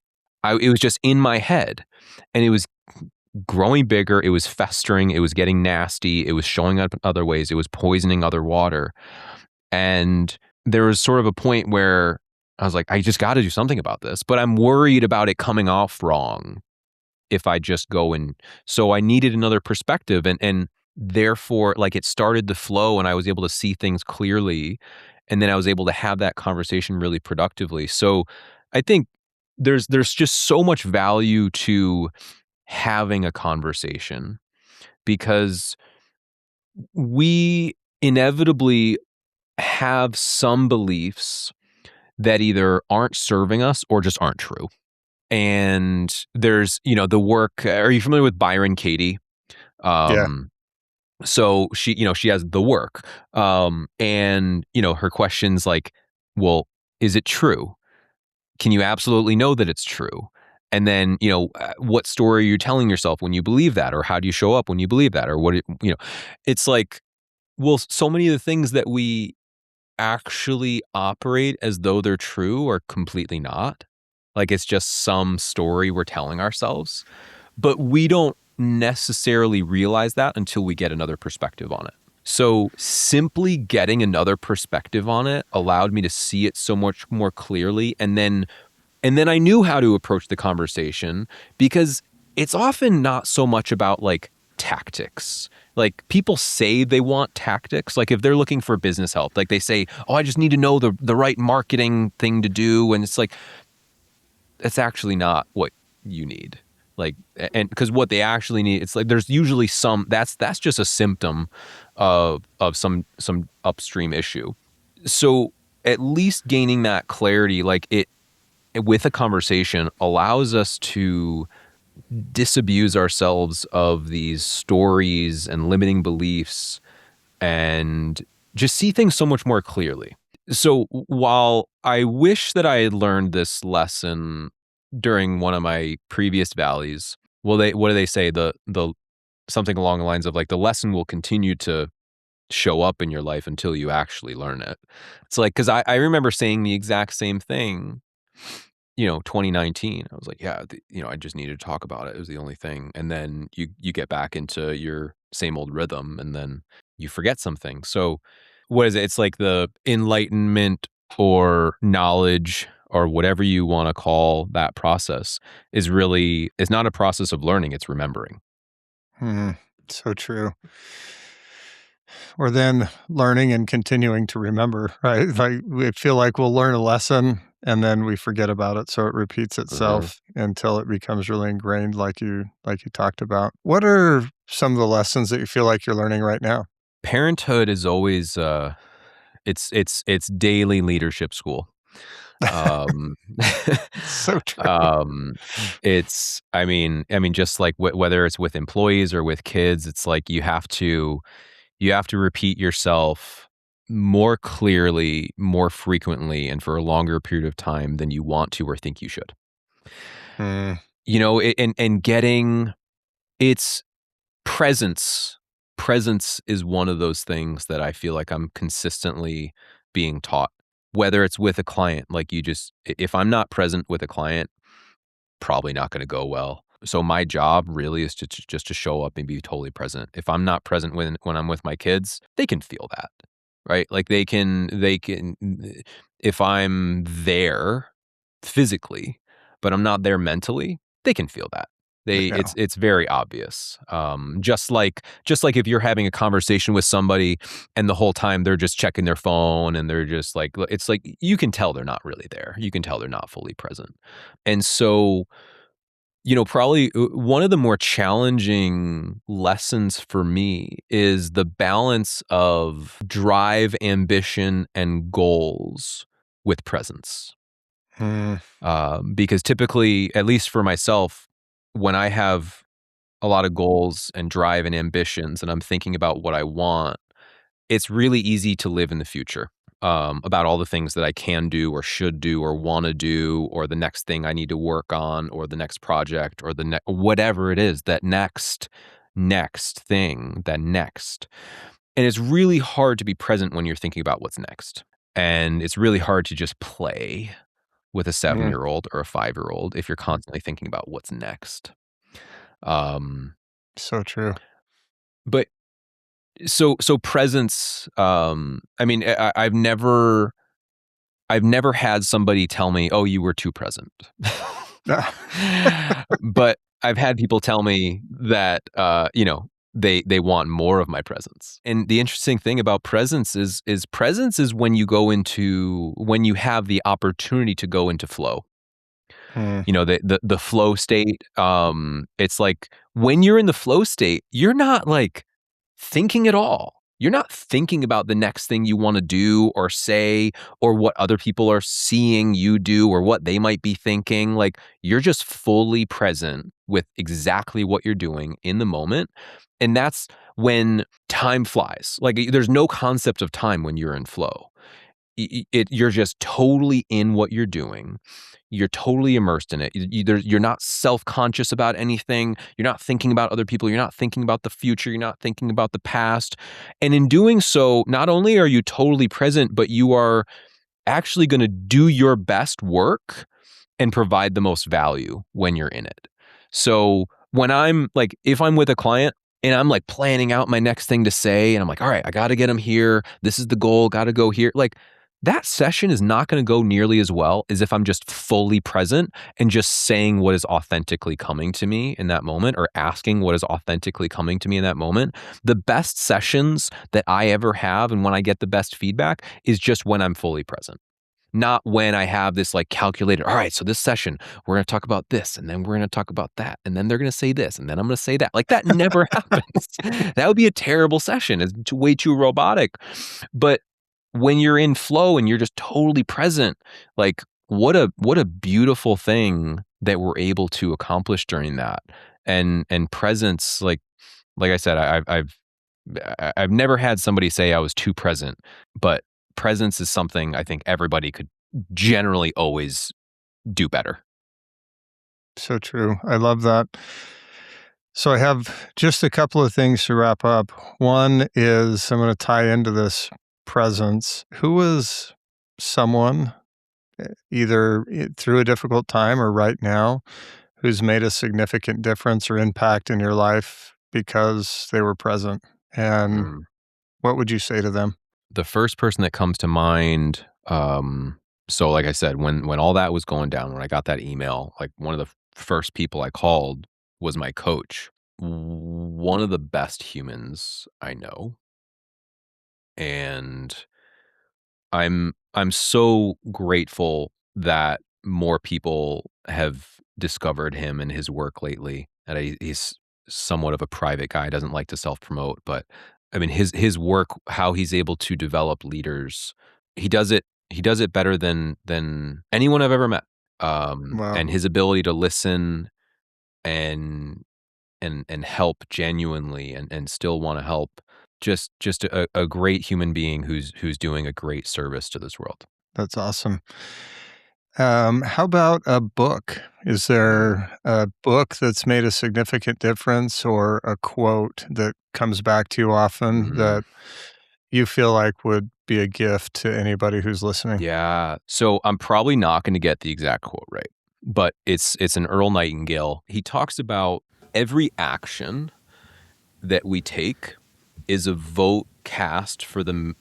S2: It was just in my head, and it was growing bigger. It was festering. It was getting nasty. It was showing up in other ways. It was poisoning other water. And there was sort of a point where I was like, I just got to do something about this, but I'm worried about it coming off wrong if I just go and, so I needed another perspective, and therefore, like, it started to flow, and I was able to see things clearly, and then I was able to have that conversation really productively. So I think there's just so much value to having a conversation, because we inevitably have some beliefs that either aren't serving us or just aren't true. And there's, the work. Are you familiar with Byron Katie?
S1: Yeah.
S2: Um, so she has the work. And her questions like, well, is it true? Can you absolutely know that it's true? And then, what story are you telling yourself when you believe that? Or how do you show up when you believe that? Or it's like, well, so many of the things that we actually operate as though they're true are completely not. Like, it's just some story we're telling ourselves, but we don't necessarily realize that until we get another perspective on it. So simply getting another perspective on it allowed me to see it so much more clearly. And then I knew how to approach the conversation, because it's often not so much about like tactics. Like, people say they want tactics. Like, if they're looking for business help, like they say, "Oh, I just need to know the right marketing thing to do." And it's like, that's actually not what you need. Like, and because what they actually need, it's like there's usually that's just a symptom of some upstream issue. So at least gaining that clarity, like it with a conversation, allows us to disabuse ourselves of these stories and limiting beliefs, and just see things so much more clearly. So while I wish that I had learned this lesson during one of my previous valleys, well, what do they say? The something along the lines of like, the lesson will continue to show up in your life until you actually learn it. It's like, because I remember saying the exact same thing, 2019. I was like, yeah, I just needed to talk about it. It was the only thing. And then you get back into your same old rhythm, and then you forget something. So what is it? It's like the enlightenment or knowledge or whatever you want to call that process it's not a process of learning, it's remembering.
S1: Hmm. So true. Or then learning and continuing to remember, right? Like, we feel like we'll learn a lesson and then we forget about it, so it repeats
S2: Mhm.
S1: itself until it becomes really ingrained, like you talked about. What are some of the lessons that you feel like you're learning right now?
S2: Parenthood is always it's daily leadership school. Um,
S1: So true.
S2: um, I mean, just like whether it's with employees or with kids, it's like you have to repeat yourself more clearly, more frequently, and for a longer period of time than you want to or think you should.
S1: Mm,
S2: And getting its presence. Presence is one of those things that I feel like I'm consistently being taught. Whether it's with a client, like, if I'm not present with a client, probably not going to go well. So my job really is just to show up and be totally present. If I'm not present when I'm with my kids, they can feel that, right? Like, they can if I'm there physically, but I'm not there mentally, they can feel that.
S1: I
S2: They
S1: know.
S2: it's very obvious. Just like if you're having a conversation with somebody and the whole time they're just checking their phone, and they're just like, it's like you can tell they're not really there. You can tell they're not fully present. And so, probably one of the more challenging lessons for me is the balance of drive, ambition, and goals with presence.
S1: Mm,
S2: Because typically, at least for myself, when I have a lot of goals and drive and ambitions, and I'm thinking about what I want, it's really easy to live in the future, about all the things that I can do or should do or want to do, or the next thing I need to work on, or the next project, or whatever it is, that next thing, that next. And it's really hard to be present when you're thinking about what's next. And it's really hard to just play with a
S1: Mm,
S2: 7-year-old or a 5-year-old if you're constantly thinking about what's next. Um,
S1: so true.
S2: but so presence, I mean, I've never had somebody tell me, "Oh, you were too present." But I've had people tell me that, they want more of my presence. And the interesting thing about presence is presence is when when you have the opportunity to go into flow.
S1: Mm,
S2: The flow state, it's like when you're in the flow state, you're not like thinking at all. You're not thinking about the next thing you want to do or say, or what other people are seeing you do, or what they might be thinking. Like, you're just fully present with exactly what you're doing in the moment. And that's when time flies. Like, there's no concept of time when you're in flow. You're just totally in what you're doing. You're totally immersed in it. You're not self-conscious about anything. You're not thinking about other people. You're not thinking about the future. You're not thinking about the past. And in doing so, not only are you totally present, but you are actually going to do your best work and provide the most value when you're in it. So when I'm like, if I'm with a client and I'm like planning out my next thing to say, and I'm like, all right, I got to get them here. This is the goal. Got to go here. Like, that session is not going to go nearly as well as if I'm just fully present and just saying what is authentically coming to me in that moment, or asking what is authentically coming to me in that moment. The best sessions that I ever have, and when I get the best feedback, is just when I'm fully present. Not when I have this like calculated, all right, so this session, we're going to talk about this, and then we're going to talk about that, and then they're going to say this, and then I'm going to say that. Like, that never happens. That would be a terrible session. It's way too robotic. But when you're in flow and you're just totally present, like, what a beautiful thing that we're able to accomplish during that. And presence, like I said, I've never had somebody say I was too present, but presence is something I think everybody could generally always do better.
S1: so true. I love that. So I have just a couple of things to wrap up. One is I'm going to tie into this presence. Who was someone, either through a difficult time or right now, who's made a significant difference or impact in your life because they were present? And
S2: Mm.
S1: what would you say to them?
S2: The first person that comes to mind, so like I said, when all that was going down, when I got that email, like, one of the first people I called was my coach. One of the best humans I know. And I'm so grateful that more people have discovered him and his work lately. And he's somewhat of a private guy, doesn't like to self-promote, but I mean, his work, how he's able to develop leaders, he does it better than anyone I've ever met.
S1: Wow,
S2: And his ability to listen and and help genuinely, and still want to help. Just a great human being who's doing a great service to this world.
S1: that's awesome. How about a book? Is
S2: Mm.
S1: there a book that's made a significant difference, or a quote that comes back to you often
S2: Mm.
S1: that you feel like would be a gift to anybody who's listening?
S2: Yeah. So I'm probably not going to get the exact quote right, but it's an Earl Nightingale. He talks about every action that we take is a vote cast for the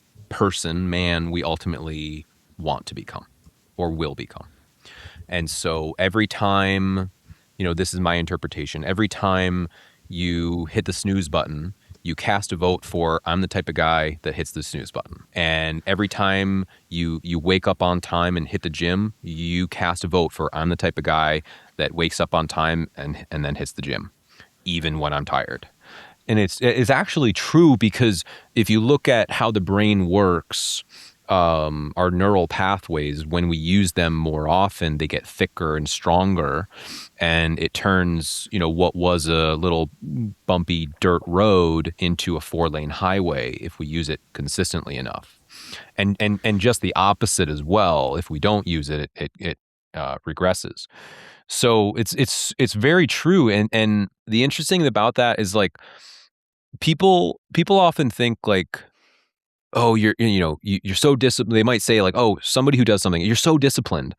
S2: man we ultimately want to become or will become. And so every time, this is my interpretation, every time you hit the snooze button, you cast a vote for, I'm the type of guy that hits the snooze button. And every time you wake up on time and hit the gym, you cast a vote for, I'm the type of guy that wakes up on time and then hits the gym, even when I'm tired. And it's actually true, because if you look at how the brain works, our neural pathways, when we use them more often, they get thicker and stronger, and it turns, what was a little bumpy dirt road into a 4-lane highway if we use it consistently enough. And just the opposite as well. If we don't use it, it regresses. So it's very true. And the interesting thing about that is, like, people often think, like, oh, you're so disciplined. They might say, like, oh, somebody who does something, you're so disciplined.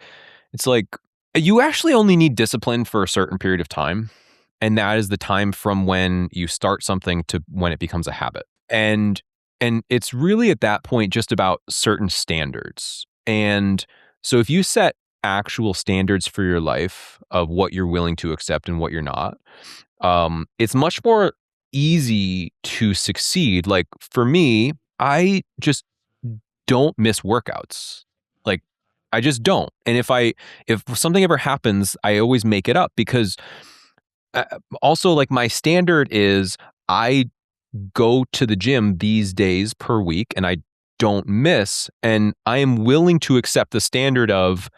S2: It's like, you actually only need discipline for a certain period of time. And that is the time from when you start something to when it becomes a habit. And it's really at that point just about certain standards. And so if you set actual standards for your life of what you're willing to accept and what you're not, it's much more easy to succeed. Like, for me, I just don't miss workouts. Like, I just don't. And if something ever happens, I always make it up, because also, like, my standard is I go to the gym these days per week and I don't miss, and I am willing to accept the standard of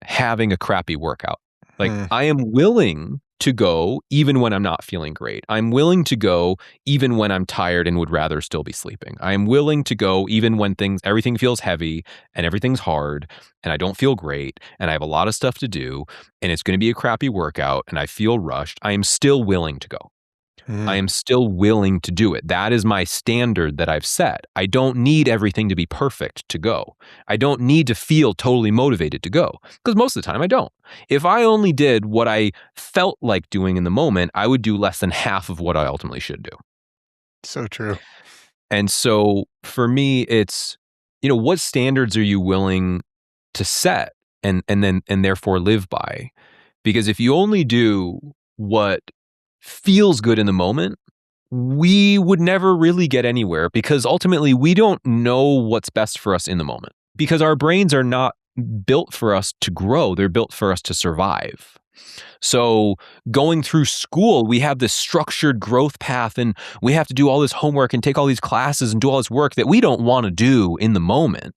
S2: having a crappy workout. Like, I am willing to go even when I'm not feeling great. I'm willing to go even when I'm tired and would rather still be sleeping. I am willing to go even when everything feels heavy and everything's hard and I don't feel great and I have a lot of stuff to do and it's going to be a crappy workout and I feel rushed. I am still willing to go. I am still willing to do it. That is my standard that I've set. I don't need everything to be perfect to go. I don't need to feel totally motivated to go, because most of the time I don't. If I only did what I felt like doing in the moment, I would do less than half of what I ultimately should do.
S1: So true.
S2: And so for me, it's, what standards are you willing to set and therefore live by? Because if you only do what feels good in the moment, we would never really get anywhere, because ultimately we don't know what's best for us in the moment, because our brains are not built for us to grow. They're built for us to survive. So going through school, we have this structured growth path and we have to do all this homework and take all these classes and do all this work that we don't want to do in the moment.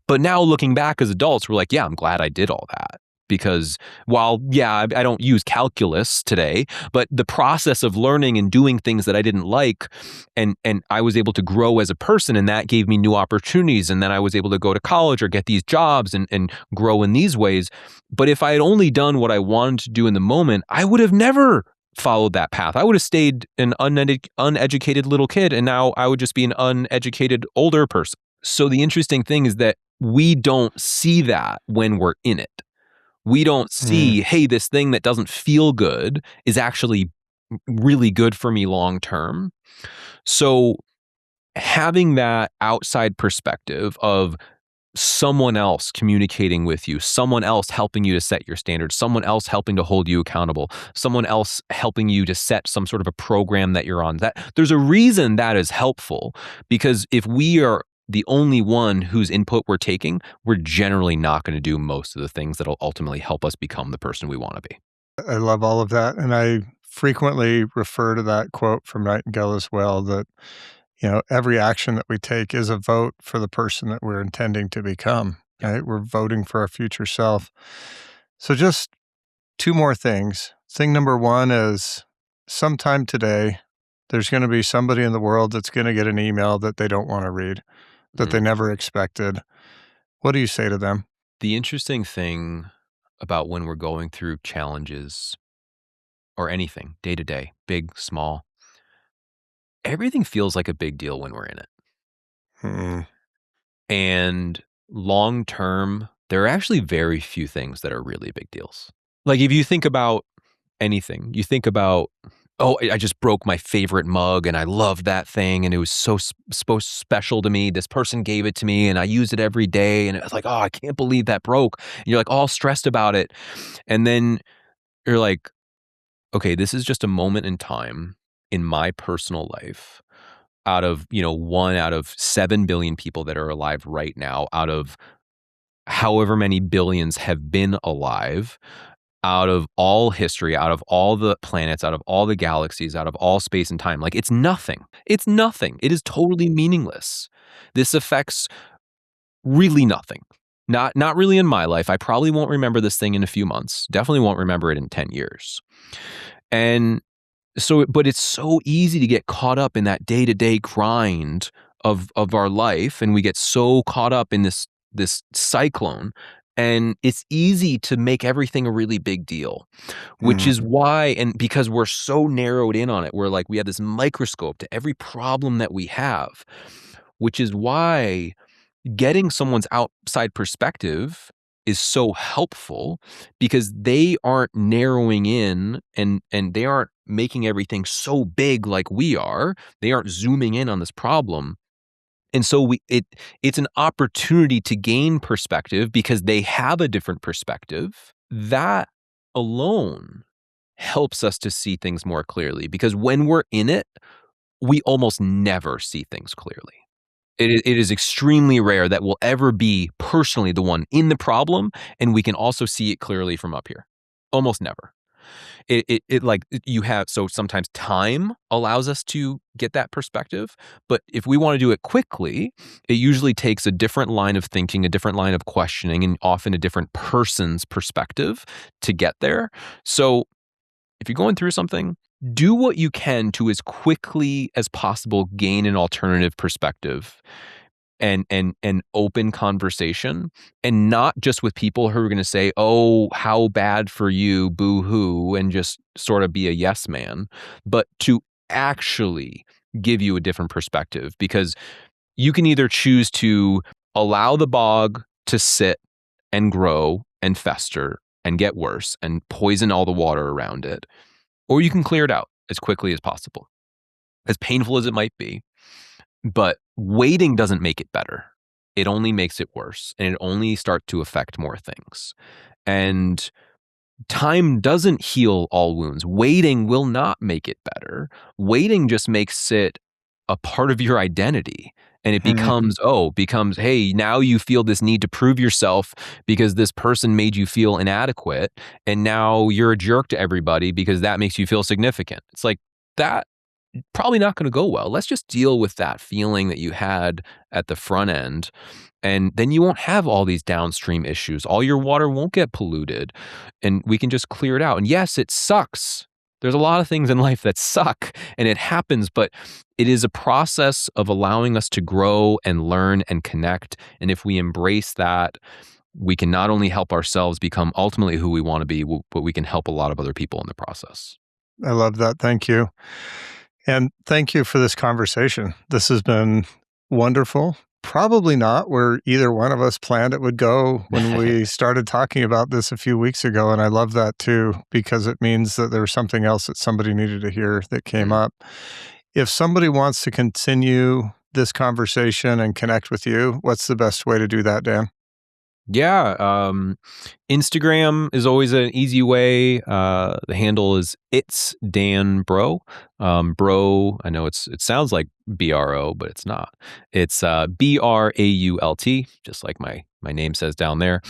S2: But now looking back as adults, we're like, yeah, I'm glad I did all that. Because while, yeah, I don't use calculus today, but the process of learning and doing things that I didn't like, and I was able to grow as a person, and that gave me new opportunities. And then I was able to go to college or get these jobs and grow in these ways. But if I had only done what I wanted to do in the moment, I would have never followed that path. I would have stayed an uneducated little kid, and now I would just be an uneducated older person. So the interesting thing is that we don't see that when we're in it. We don't see, hey, this thing that doesn't feel good is actually really good for me long term. So having that outside perspective of someone else communicating with you, someone else helping you to set your standards, someone else helping to hold you accountable, someone else helping you to set some sort of a program that you're on, that there's a reason that is helpful. Because if we are the only one whose input we're taking, we're generally not going to do most of the things that'll ultimately help us become the person we want to be.
S1: I love all of that. And I frequently refer to that quote from Nightingale as well, that, every action that we take is a vote for the person that we're intending to become, right? We're voting for our future self. So just two more things. Thing number one is, sometime today, there's going to be somebody in the world that's going to get an email that they don't want to read, that they never expected. What do you say to them?
S2: The interesting thing about when we're going through challenges or anything, day to day, big, small, everything feels like a big deal when we're in it. And long term, there are actually very few things that are really big deals. Like, if you think about anything, you think about, oh, I just broke my favorite mug and I loved that thing and it was so special to me. This person gave it to me and I use it every day. And it's like, oh, I can't believe that broke. And you're like all stressed about it. And then you're like, okay, this is just a moment in time in my personal life, out of, 1 out of 7 billion people that are alive right now, out of however many billions have been alive, out of all history, out of all the planets, out of all the galaxies, out of all space and time. Like, it's nothing. It's nothing. It is totally meaningless. This affects Really nothing. Not really in my life. I probably won't remember this thing in a few months. Definitely won't remember it in 10 years. And so, but it's so easy to get caught up in that day-to-day grind of our life, and we get so caught up in this cyclone, and it's easy to make everything a really big deal, which is why, and because we're so narrowed in on it, we're like, we have this microscope to every problem that we have, which is why getting someone's outside perspective is so helpful, because they aren't narrowing in and they aren't making everything so big like we are. They aren't zooming in on this problem. And so it's an opportunity to gain perspective because they have a different perspective. That alone helps us to see things more clearly, because when we're in it, we almost never see things clearly. It is extremely rare that we'll ever be personally the one in the problem, and we can also see it clearly from up here. Almost never. You have, so sometimes time allows us to get that perspective, but if we want to do it quickly, it usually takes a different line of thinking, a different line of questioning, and often a different person's perspective to get there. So if you're going through something, do what you can to as quickly as possible gain an alternative perspective and open conversation, and not just with people who are going to say, "Oh, how bad for you, boo-hoo," and just sort of be a yes man, but to actually give you a different perspective, because you can either choose to allow the bog to sit and grow and fester and get worse and poison all the water around it, or you can clear it out as quickly as possible, as painful as it might be. But waiting doesn't make it better. It only makes it worse, and it only starts to affect more things. And time doesn't heal all wounds. Waiting will not make it better. Waiting just makes it a part of your identity. And it becomes, hey, now you feel this need to prove yourself because this person made you feel inadequate. And now you're a jerk to everybody because that makes you feel significant. It's like, that probably not going to go well. Let's just deal with that feeling that you had at the front end. And then you won't have all these downstream issues. All your water won't get polluted, and we can just clear it out. And yes, it sucks. There's a lot of things in life that suck, and it happens, but it is a process of allowing us to grow and learn and connect. And if we embrace that, we can not only help ourselves become ultimately who we want to be, but we can help a lot of other people in the process.
S1: I love that. Thank you. And thank you for this conversation. This has been wonderful. Probably not where either one of us planned it would go when we started talking about this a few weeks ago. And I love that too, because it means that there was something else that somebody needed to hear that came up. If somebody wants to continue this conversation and connect with you, what's the best way to do that, Dan?
S2: Yeah, Instagram is always an easy way. The handle is It's Dan Bro. Bro, I know it sounds like BRO, but it's not. It's BRAULT, just like my name says down there.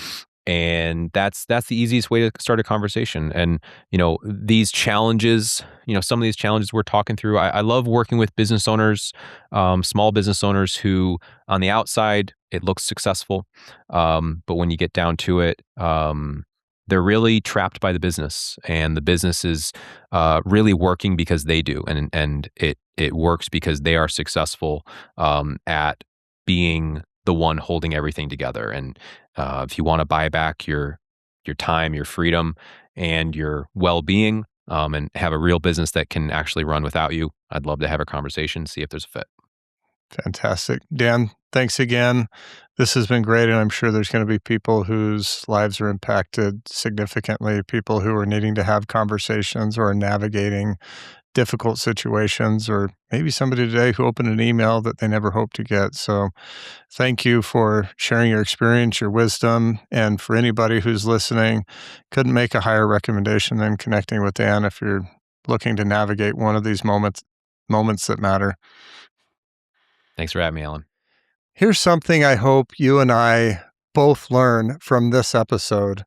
S2: And that's the easiest way to start a conversation. And these challenges, some of these challenges we're talking through, I love working with business owners, small business owners who on the outside it looks successful, but when you get down to it, they're really trapped by the business, and the business is really working because they do, and it works because they are successful at being the one holding everything together. And if you want to buy back your time, your freedom, and your well-being, and have a real business that can actually run without you, I'd love to have a conversation, see if there's a fit.
S1: Fantastic. Dan, thanks again. This has been great, and I'm sure there's going to be people whose lives are impacted significantly, people who are needing to have conversations or are navigating difficult situations, or maybe somebody today who opened an email that they never hoped to get. So thank you for sharing your experience, your wisdom, and for anybody who's listening, couldn't make a higher recommendation than connecting with Dan if you're looking to navigate one of these moments that matter.
S2: Thanks for having me, Alan.
S1: Here's something I hope you and I both learn from this episode.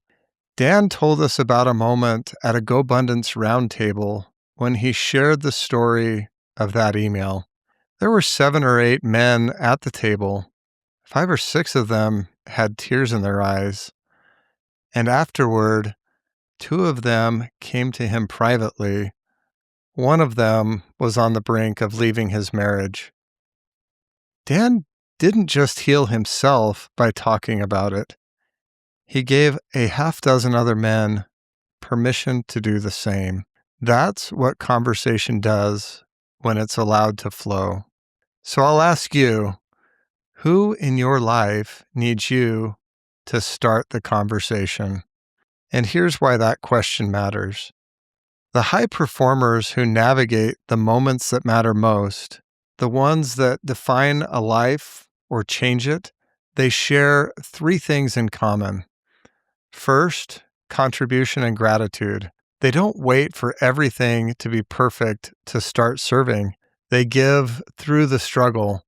S1: Dan told us about a moment at a GoBundance roundtable when he shared the story of that email. There were 7 or 8 men at the table. 5 or 6 of them had tears in their eyes. And afterward, 2 of them came to him privately. One of them was on the brink of leaving his marriage. Dan didn't just heal himself by talking about it. He gave a half dozen other men permission to do the same. That's what conversation does when it's allowed to flow. So I'll ask you, who in your life needs you to start the conversation? And here's why that question matters. The high performers who navigate the moments that matter most, the ones that define a life or change it, they share 3 things in common. First, contribution and gratitude. They don't wait for everything to be perfect to start serving. They give through the struggle.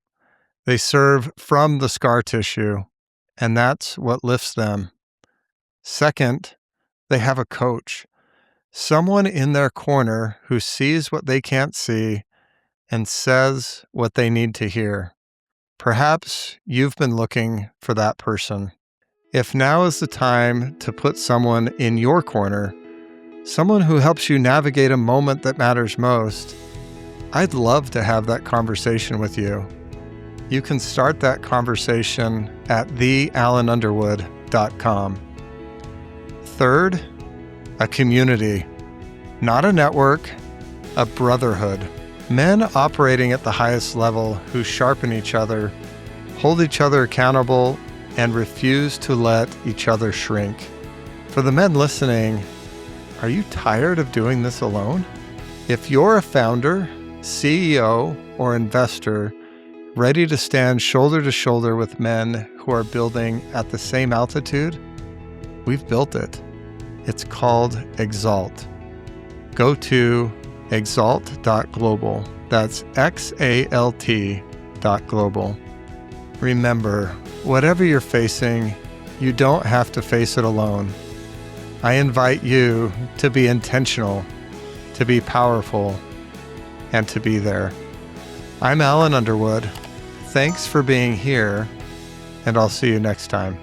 S1: They serve from the scar tissue, and that's what lifts them. Second, they have a coach, someone in their corner who sees what they can't see and says what they need to hear. Perhaps you've been looking for that person. If now is the time to put someone in your corner, someone who helps you navigate a moment that matters most, I'd love to have that conversation with you. You can start that conversation at thealanunderwood.com. Third, a community, not a network, a brotherhood. Men operating at the highest level who sharpen each other, hold each other accountable, and refuse to let each other shrink. For the men listening, are you tired of doing this alone? If you're a founder, CEO, or investor ready to stand shoulder to shoulder with men who are building at the same altitude, we've built it. It's called Exalt. Go to exalt.global. That's XALT.global. Remember, whatever you're facing, you don't have to face it alone. I invite you to be intentional, to be powerful, and to be there. I'm Alan Underwood. Thanks for being here, and I'll see you next time.